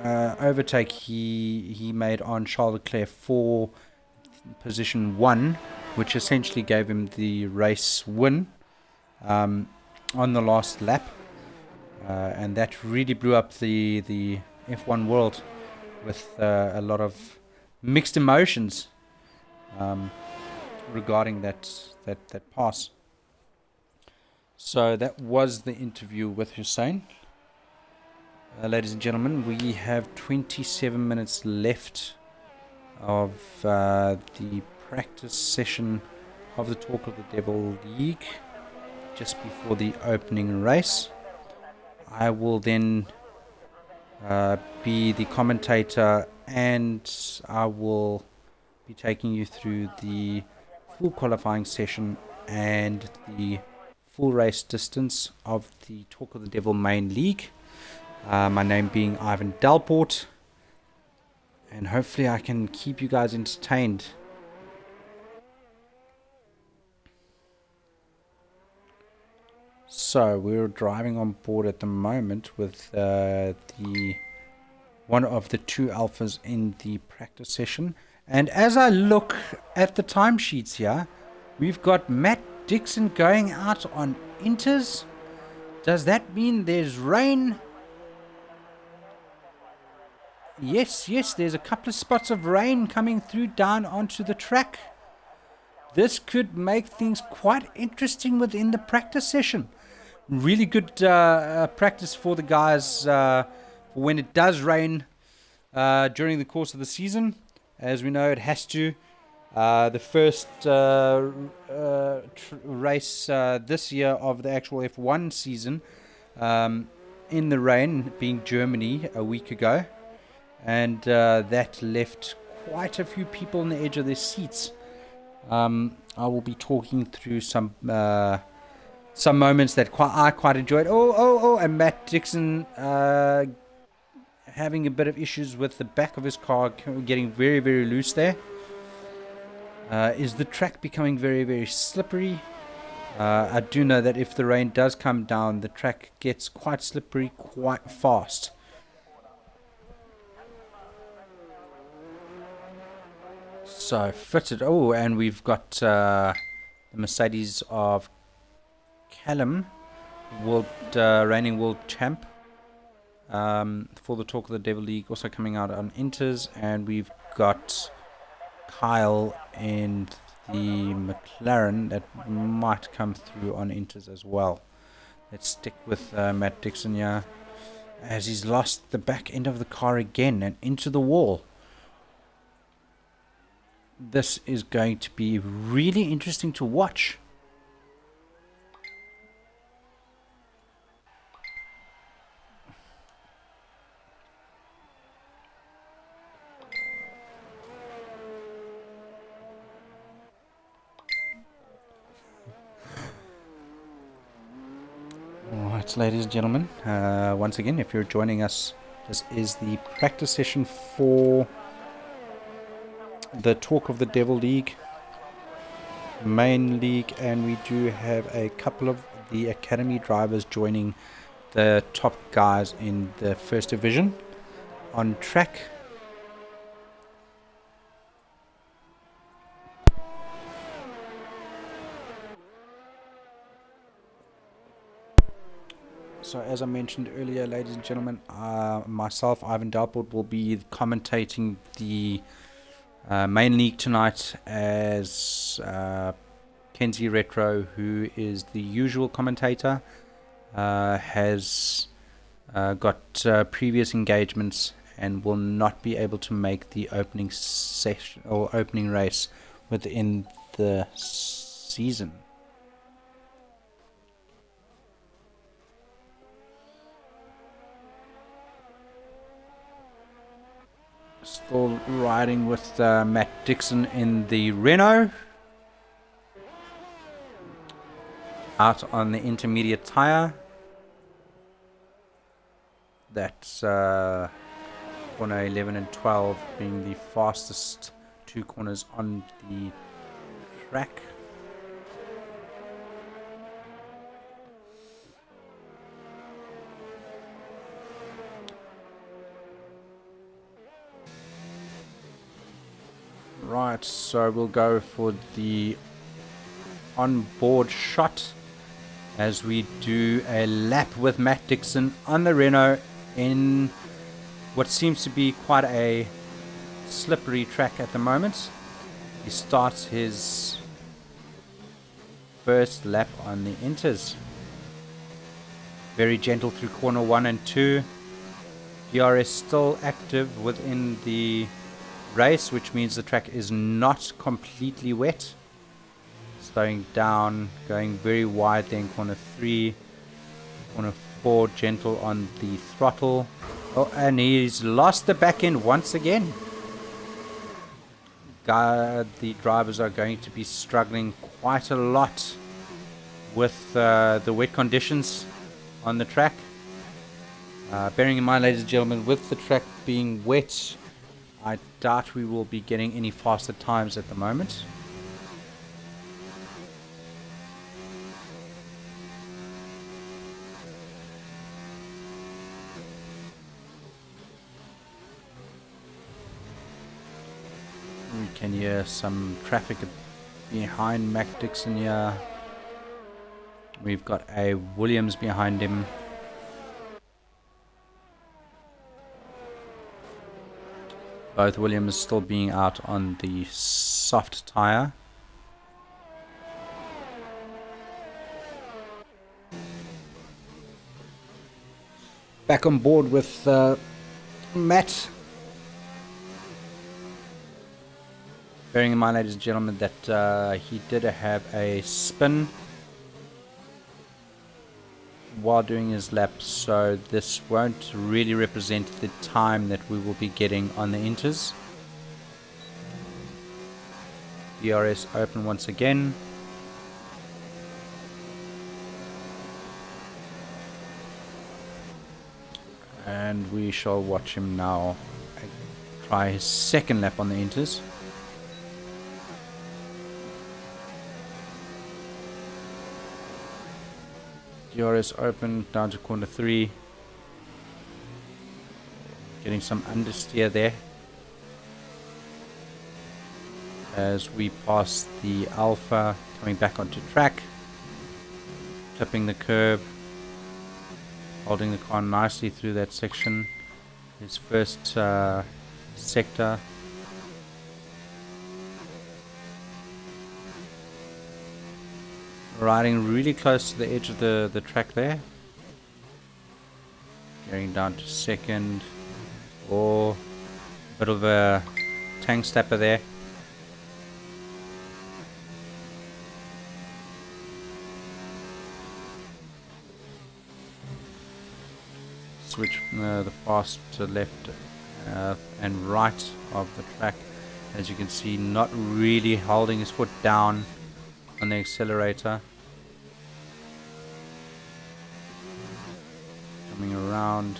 overtake he made on Charles Leclerc for position 1, which essentially gave him the race win um, on the last lap, and that really blew up the F1 world with a lot of mixed emotions um, regarding that pass. So that was the interview with Hussein. Ladies and gentlemen, we have 27 minutes left of the practice session of the Talk of the Devil League just before the opening race. I will then be the commentator, and I will be taking you through the full qualifying session and the full race distance of the Talk of the Devil Main League. My name being Ivan Dalport, and hopefully I can keep you guys entertained. So we're driving on board at the moment with the one of the two alphas in the practice session. And as I look at the timesheets here, we've got Matt Dixon going out on inters. Does that mean there's rain? Yes, there's a couple of spots of rain coming through down onto the track. This could make things quite interesting within the practice session. Really good practice for the guys for when it does rain during the course of the season. As we know, it has to. The first race this year of the actual F1 season in the rain being Germany a week ago. And that left quite a few people on the edge of their seats. I will be talking through some moments that I quite enjoyed. And Matt Dixon having a bit of issues with the back of his car, getting very, very loose there. Is the track becoming very, very slippery? I do know that if the rain does come down, the track gets quite slippery quite fast. So fitted. Oh, and we've got the Mercedes of Callum, reigning world champ, for the Talk of the Devil League, also coming out on inters, and we've got Kyle in the McLaren that might come through on inters as well. Let's stick with Matt Dixon here, as he's lost the back end of the car again and into the wall. This is going to be really interesting to watch. Right, ladies and gentlemen, once again, if you're joining us, this is the practice session for the Talk of the Devil League, Main League, and we do have a couple of the academy drivers joining the top guys in the first division on track. So as I mentioned earlier, ladies and gentlemen, myself, Ivan Dalport, will be commentating the Main League tonight, as Kenzie Retro, who is the usual commentator, has got previous engagements and will not be able to make the opening session or opening race within the season. Still riding with Matt Dixon in the Renault, out on the intermediate tyre. That's corner 11 and 12 being the fastest two corners on the track. Right, so we'll go for the on-board shot as we do a lap with Matt Dixon on the Renault in what seems to be quite a slippery track at the moment. He starts his first lap on the Inters. Very gentle through corner 1 and 2. DRS still active within the race, which means the track is not completely wet. Slowing down, going very wide there in corner 3. Corner 4, gentle on the throttle. Oh, and he's lost the back end once again. The drivers are going to be struggling quite a lot with the wet conditions on the track. Bearing in mind, ladies and gentlemen, with the track being wet, I doubt we will be getting any faster times at the moment. We can hear some traffic behind Mac Dixon here. We've got a Williams behind him. Both Williams still being out on the soft tyre. Back on board with Matt. Bearing in mind, ladies and gentlemen, that he did have a spin while doing his lap, so this won't really represent the time that we will be getting on the Inters. DRS open once again. And we shall watch him now try his second lap on the Inters. DRS open down to corner 3. Getting some understeer there as we pass the Alpha, coming back onto track, clipping the curb, holding the car nicely through that section. His first sector. Riding really close to the edge of the track there. Going down to second. Or a bit of a tank stepper there. Switch the fast to left and right of the track. As you can see, not really holding his foot down on the accelerator. around.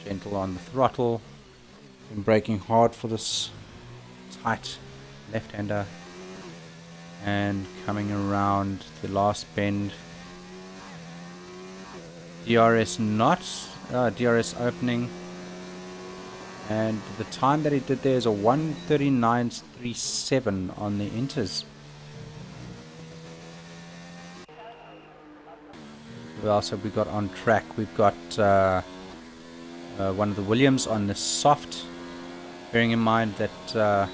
Gentle on the throttle. Been braking hard for this tight left-hander. And coming around the last bend. DRS DRS opening. And the time that he did there is a 1:39.37 on the inters. Who else have we got on track? We've got one of the Williams on the soft. Bearing in mind that the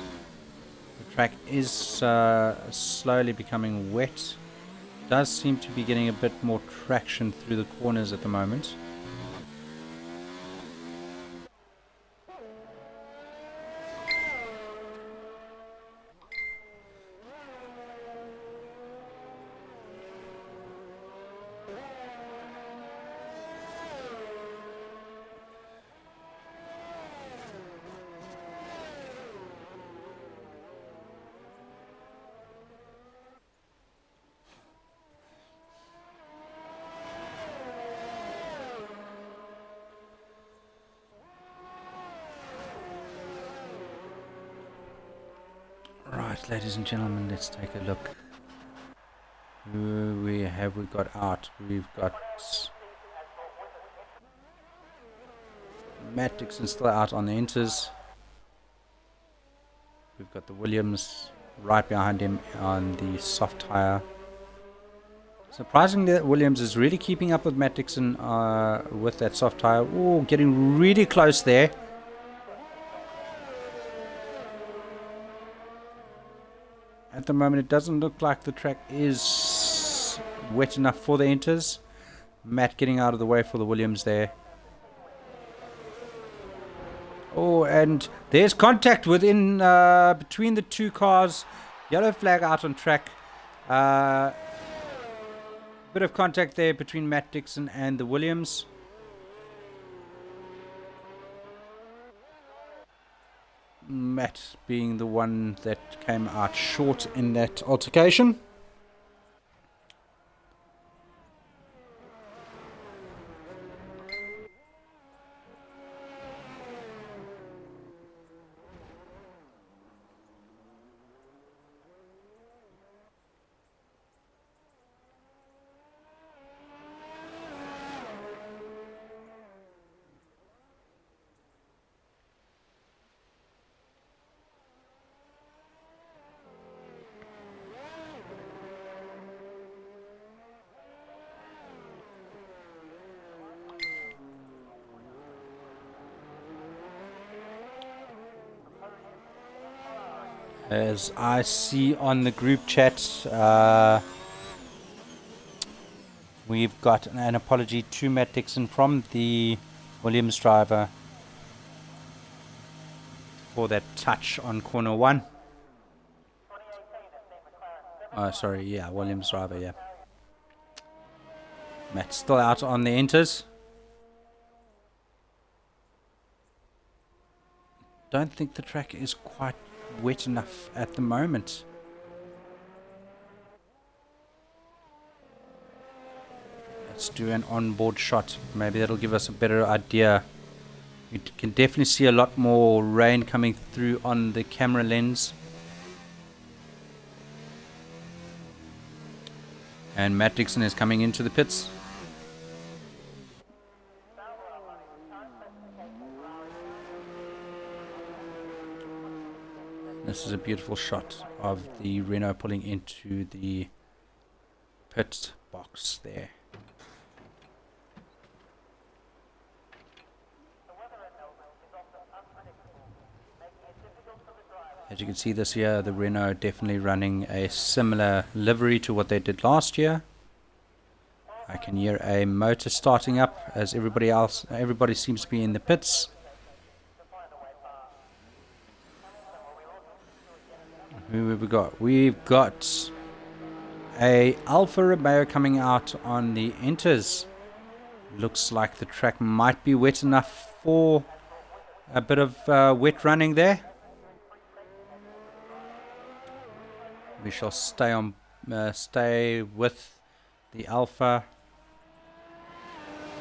track is slowly becoming wet. Does seem to be getting a bit more traction through the corners at the moment. Right, ladies and gentlemen, let's take a look. Who have we got out? We've got Matt Dixon still out on the inters. We've got the Williams right behind him on the soft tyre. Surprisingly, Williams is really keeping up with Matt Dixon with that soft tyre. Oh, getting really close there. At the moment, it doesn't look like the track is wet enough for the inters. Matt getting out of the way for the Williams there. Oh, and there's contact within between the two cars. Yellow flag out on track. Bit of contact there between Matt Dixon and the Williams. Matt being the one that came out short in that altercation. As I see on the group chat, we've got an apology to Matt Dixon from the Williams driver for that touch on corner 1. Oh, sorry, yeah, Williams driver, yeah. Matt's still out on the inters. Don't think the track is quite wet enough at the moment. Let's do an onboard shot. Maybe that'll give us a better idea. You can definitely see a lot more rain coming through on the camera lens. And Matt Dixon is coming into the pits. This is a beautiful shot of the Renault pulling into the pit box there. As you can see this year, the Renault definitely running a similar livery to what they did last year. I can hear a motor starting up as everybody seems to be in the pits. Who have we got? We've got a Alfa Romeo coming out on the inters. Looks like the track might be wet enough for a bit of wet running there. We shall stay with The Alpha.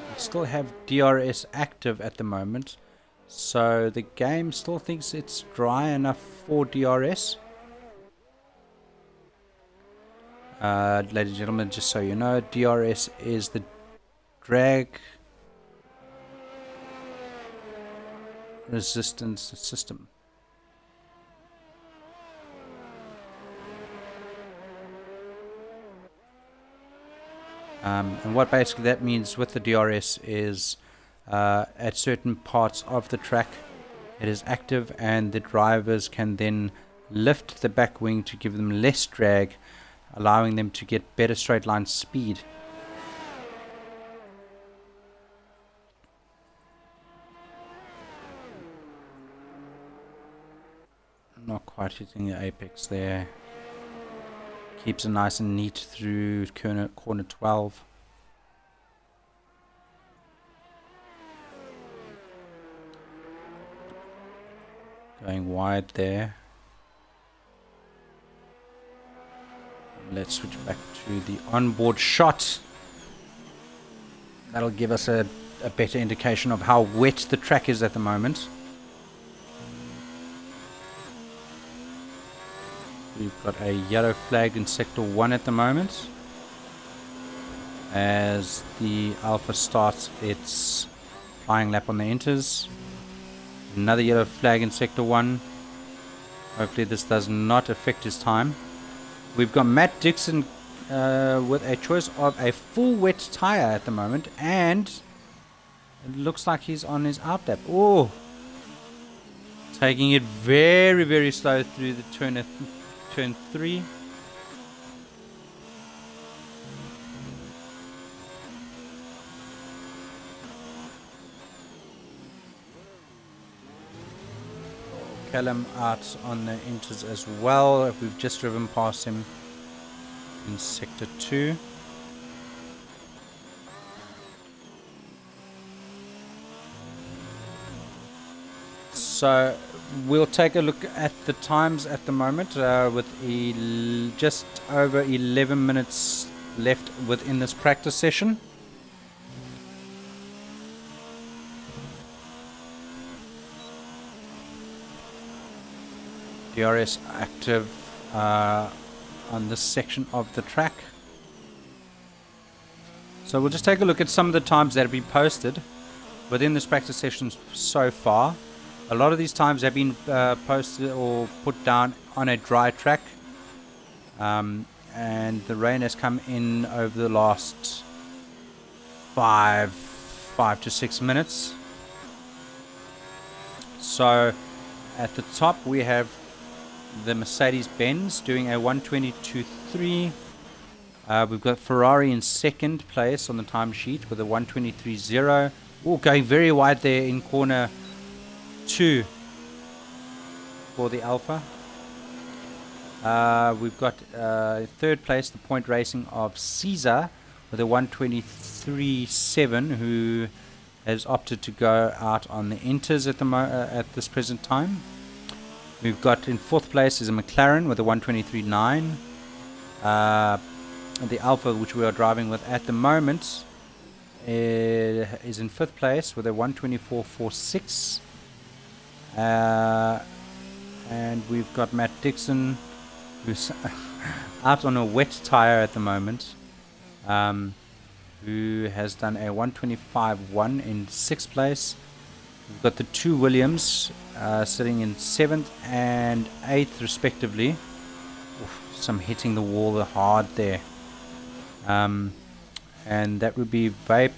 We still have DRS active at the moment. So the game still thinks it's dry enough for DRS. Ladies and gentlemen, just so you know, DRS is the drag resistance system. And what basically that means with the DRS is at certain parts of the track it is active, and the drivers can then lift the back wing to give them less drag, allowing them to get better straight line speed. Not quite hitting the apex there. Keeps it nice and neat through corner 12. Going wide there. Let's switch back to the onboard shot. That'll give us a better indication of how wet the track is at the moment. We've got a yellow flag in sector 1 at the moment, as the Alpha starts its flying lap on the inters. Another yellow flag in sector 1. Hopefully this does not affect his time. We've got Matt Dixon with a choice of a full wet tire at the moment, and it looks like he's on his out lap. Oh, taking it very, very slow through the turn 3. Callum out on the inters as well. We've just driven past him in sector 2. So we'll take a look at the times at the moment, with just over 11 minutes left within this practice session. DRS active on this section of the track. So we'll just take a look at some of the times that have been posted within this practice session so far. A lot of these times have been posted or put down on a dry track, and the rain has come in over the last 5 to 6 minutes. So at the top we have the Mercedes-Benz doing a 1:22.3. We've got Ferrari in second place on the timesheet with a 1:23.0. Oh, going very wide there in corner 2 for the Alpha. We've got third place, the Point Racing of Caesar with a 1:23.7, who has opted to go out on the inters at this present time. We've got in fourth place is a McLaren with a 1:23.9. The Alpha, which we are driving with at the moment, is in fifth place with a 1:24.46. And we've got Matt Dixon, who's out on a wet tire at the moment, who has done a 1:25.1 in sixth place. We've got the two Williams sitting in 7th and 8th respectively. Oof, some hitting the wall hard there. And that would be Vape,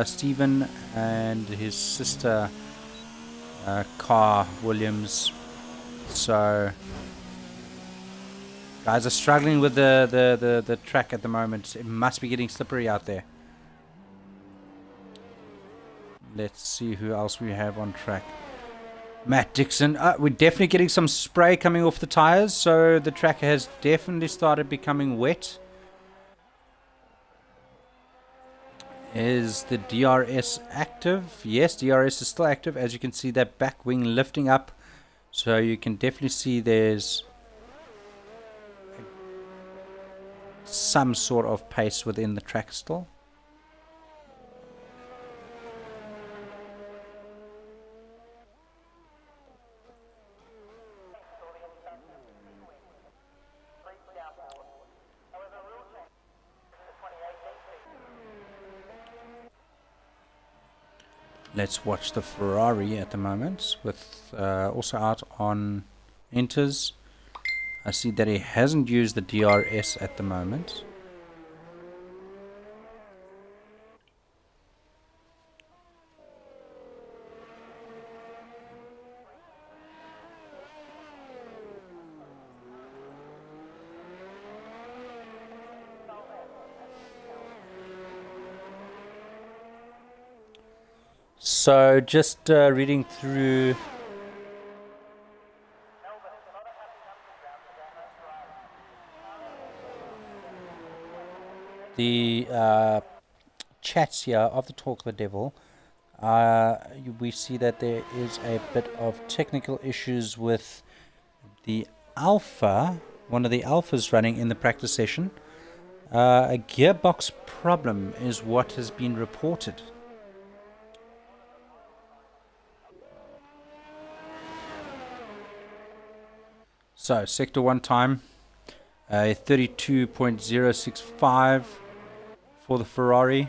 Stephen, and his sister Car Williams. So guys are struggling with the track at the moment. It must be getting slippery out there. Let's see who else we have on track. Matt Dixon. We're definitely getting some spray coming off the tires, so the track has definitely started becoming wet. Is the DRS active? Yes, DRS is still active. As you can see, that back wing lifting up, so you can definitely see there's some sort of pace within the track still. Let's watch the Ferrari at the moment, with also out on enters. I see that he hasn't used the DRS at the moment. So just reading through the chats here of the Talk of the Devil, we see that there is a bit of technical issues with the Alpha, one of the Alphas running in the practice session. A gearbox problem is what has been reported. So, Sector 1 time, 32.065 for the Ferrari.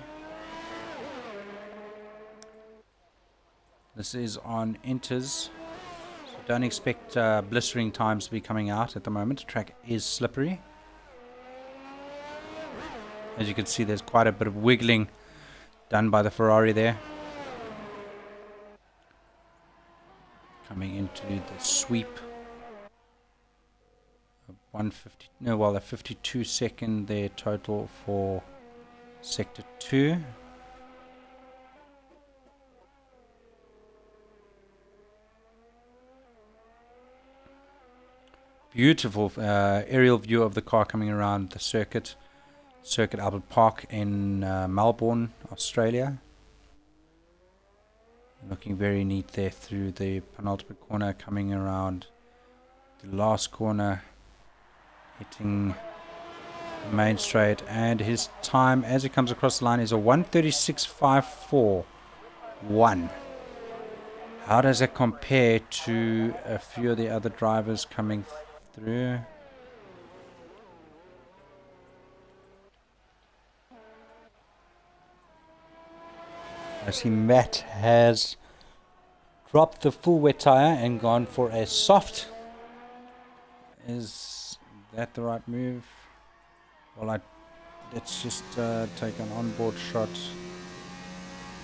This is on enters. So don't expect blistering times to be coming out at the moment. The track is slippery. As you can see, there's quite a bit of wiggling done by the Ferrari there. Coming into the sweep. 150, no, well, a 52 second there total for Sector 2. Beautiful aerial view of the car coming around the circuit Albert Park in Melbourne, Australia. Looking very neat there through the penultimate corner, coming around the last corner, hitting the main straight, and his time as he comes across the line is a 1:36.541. How does that compare to a few of the other drivers coming through? I see Matt has dropped the full wet tire and gone for a soft. Is that the right move? Well, let's just take an onboard shot.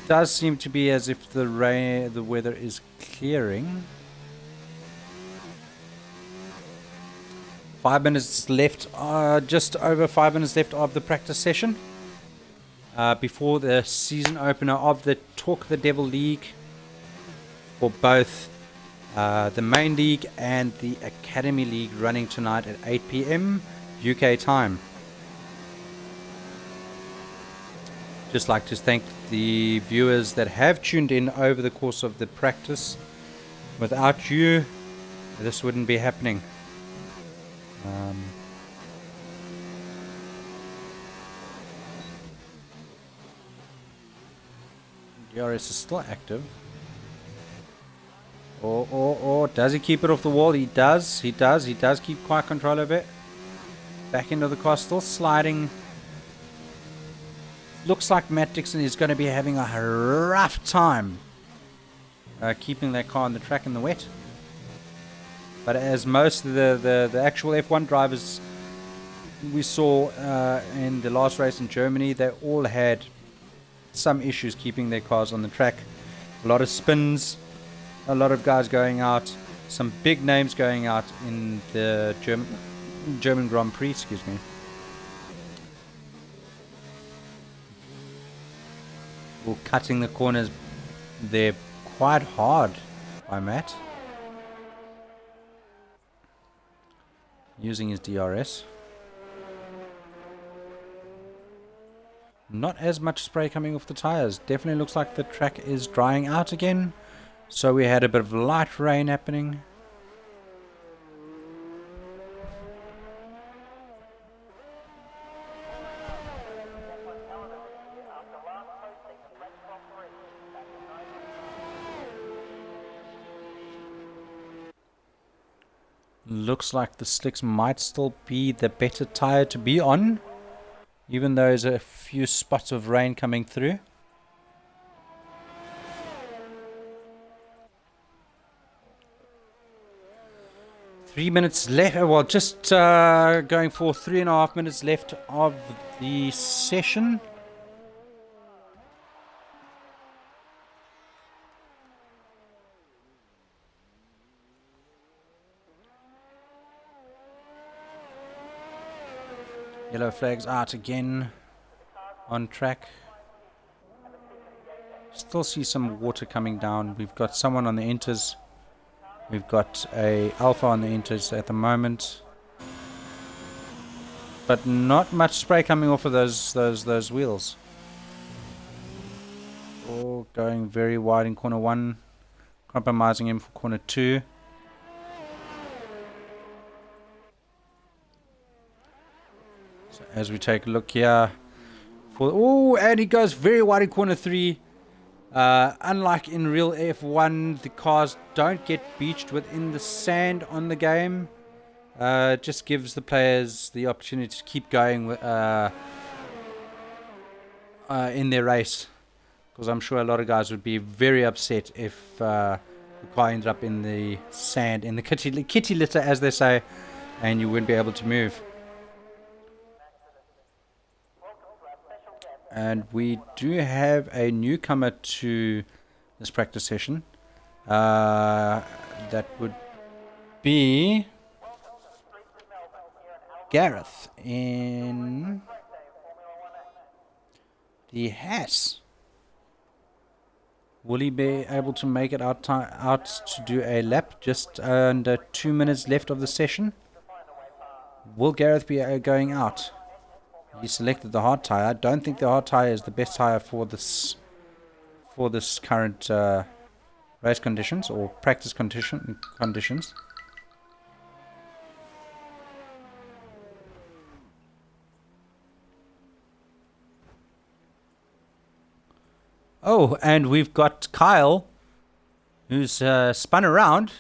Does seem to be as if the weather is clearing. 5 minutes left, just over 5 minutes left of the practice session. Before the season opener of the Talk of the Devil League for both the Main League and the Academy League, running tonight at 8 p.m. UK time. Just like to thank the viewers that have tuned in over the course of the practice. Without you, this wouldn't be happening. DRS is still active. Or does he keep it off the wall? He does keep quiet control of it. Back into the car, still sliding. Looks like Matt Dixon is going to be having a rough time keeping that car on the track in the wet. But as most of the actual F1 drivers we saw in the last race in Germany, they all had some issues keeping their cars on the track. A lot of spins, a lot of guys going out, some big names going out in the German Grand Prix, excuse me. Well, cutting the corners there quite hard by Matt. Using his DRS. Not as much spray coming off the tires. Definitely looks like the track is drying out again. So we had a bit of light rain happening. Looks like the slicks might still be the better tire to be on, even though there's a few spots of rain coming through. Three minutes left. Well, just going for 3.5 minutes left of the session. Yellow flags out again on track. Still see some water coming down. We've got someone on the inters. We've got a alpha on the inters at the moment. But not much spray coming off of those wheels. All going very wide in corner 1. Compromising him for corner 2. So as we take a look here. And he goes very wide in corner 3. Unlike in real F1, the cars don't get beached within the sand on the game. It just gives the players the opportunity to keep going in their race. Because I'm sure a lot of guys would be very upset if the car ended up in the sand, in the kitty litter, as they say, and you wouldn't be able to move. And we do have a newcomer to this practice session. That would be Gareth in the Haas. Will he be able to make it out to do a lap? Just under 2 minutes left of the session. Will Gareth be going out? He selected the hard tire. I don't think the hard tire is the best tire for this current race conditions or practice conditions. Oh, and we've got Kyle, who's spun around.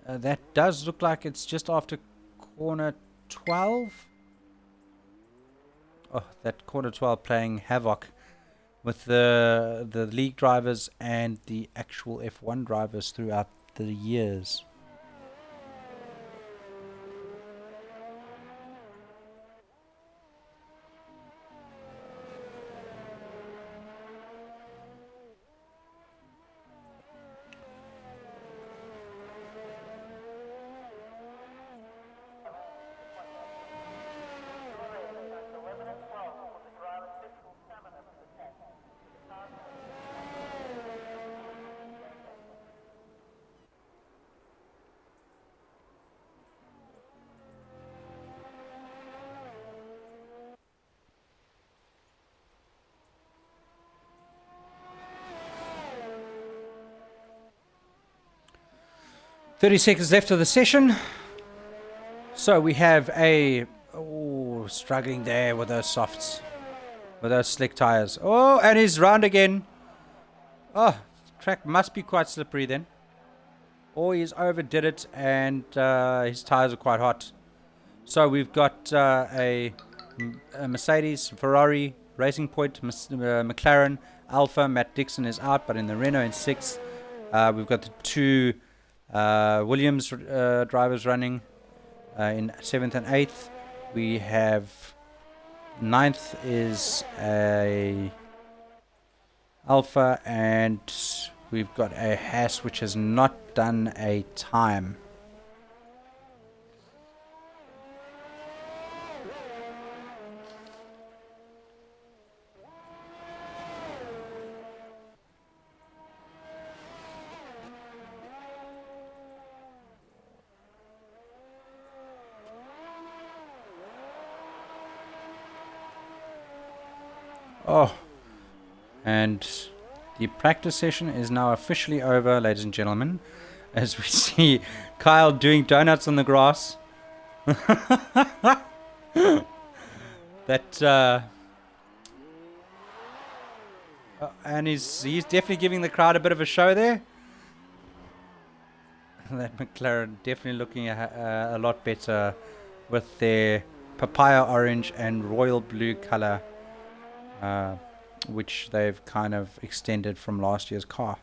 That does look like it's just after corner 12. Oh, that corner 12 playing havoc with the league drivers and the actual F1 drivers throughout the years. "30 seconds left of the session." So we have struggling there with those softs, with those slick tires. Oh, and he's round again. Oh, track must be quite slippery then. Or he's overdid it and his tires are quite hot. So we've got a Mercedes, Ferrari, Racing Point, McLaren, Alpha. Matt Dixon is out, but in the Renault in 6th. We've got the 2 Williams drivers running in 7th and 8th. We have 9th is a Alpha, and we've got a Haas which has not done a time. Oh, and the practice session is now officially over, ladies and gentlemen, as we see Kyle doing donuts on the grass. And he's definitely giving the crowd a bit of a show there. That McLaren definitely looking a lot better with their papaya orange and royal blue color, uh, which they've kind of extended from last year's car.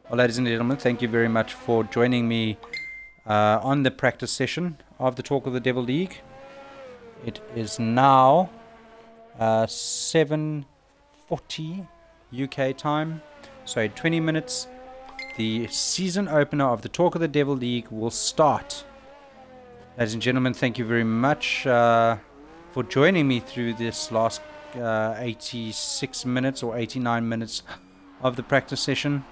Well, ladies and gentlemen, thank you very much for joining me on the practice session of the Talk of the Devil League. It is now 7:40 UK time, so in 20 minutes the season opener of the Talk of the Devil League will start. Ladies and gentlemen, thank you very much for joining me through this last 86 minutes or 89 minutes of the practice session.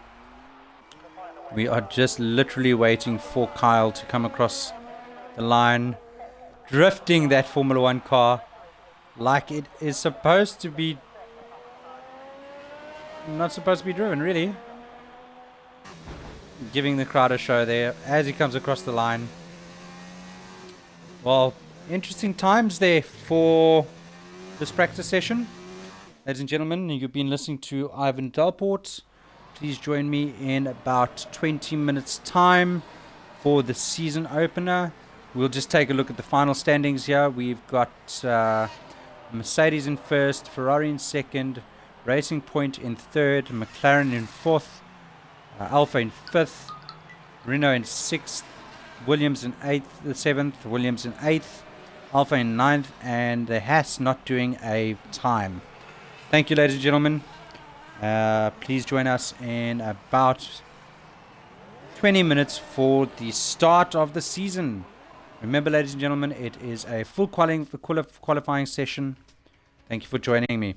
We are just literally waiting for Kyle to come across the line, drifting that Formula 1 car like it is supposed to be, not supposed to be driven, really. Giving the crowd a show there as he comes across the line. Well, interesting times there for this practice session. Ladies and gentlemen, you've been listening to Ivan Delport. Please join me in about 20 minutes time for the season opener. We'll just take a look at the final standings here. We've got Mercedes in first, Ferrari in second, Racing Point in third, McLaren in fourth, Alfa in fifth, Renault in sixth, Williams in seventh, Williams in eighth, Alfa in ninth, and the Haas not doing a time. Thank you, ladies and gentlemen. Please join us in about 20 minutes for the start of the season. Remember, ladies and gentlemen, it is a full qualifying session. Thank you for joining me.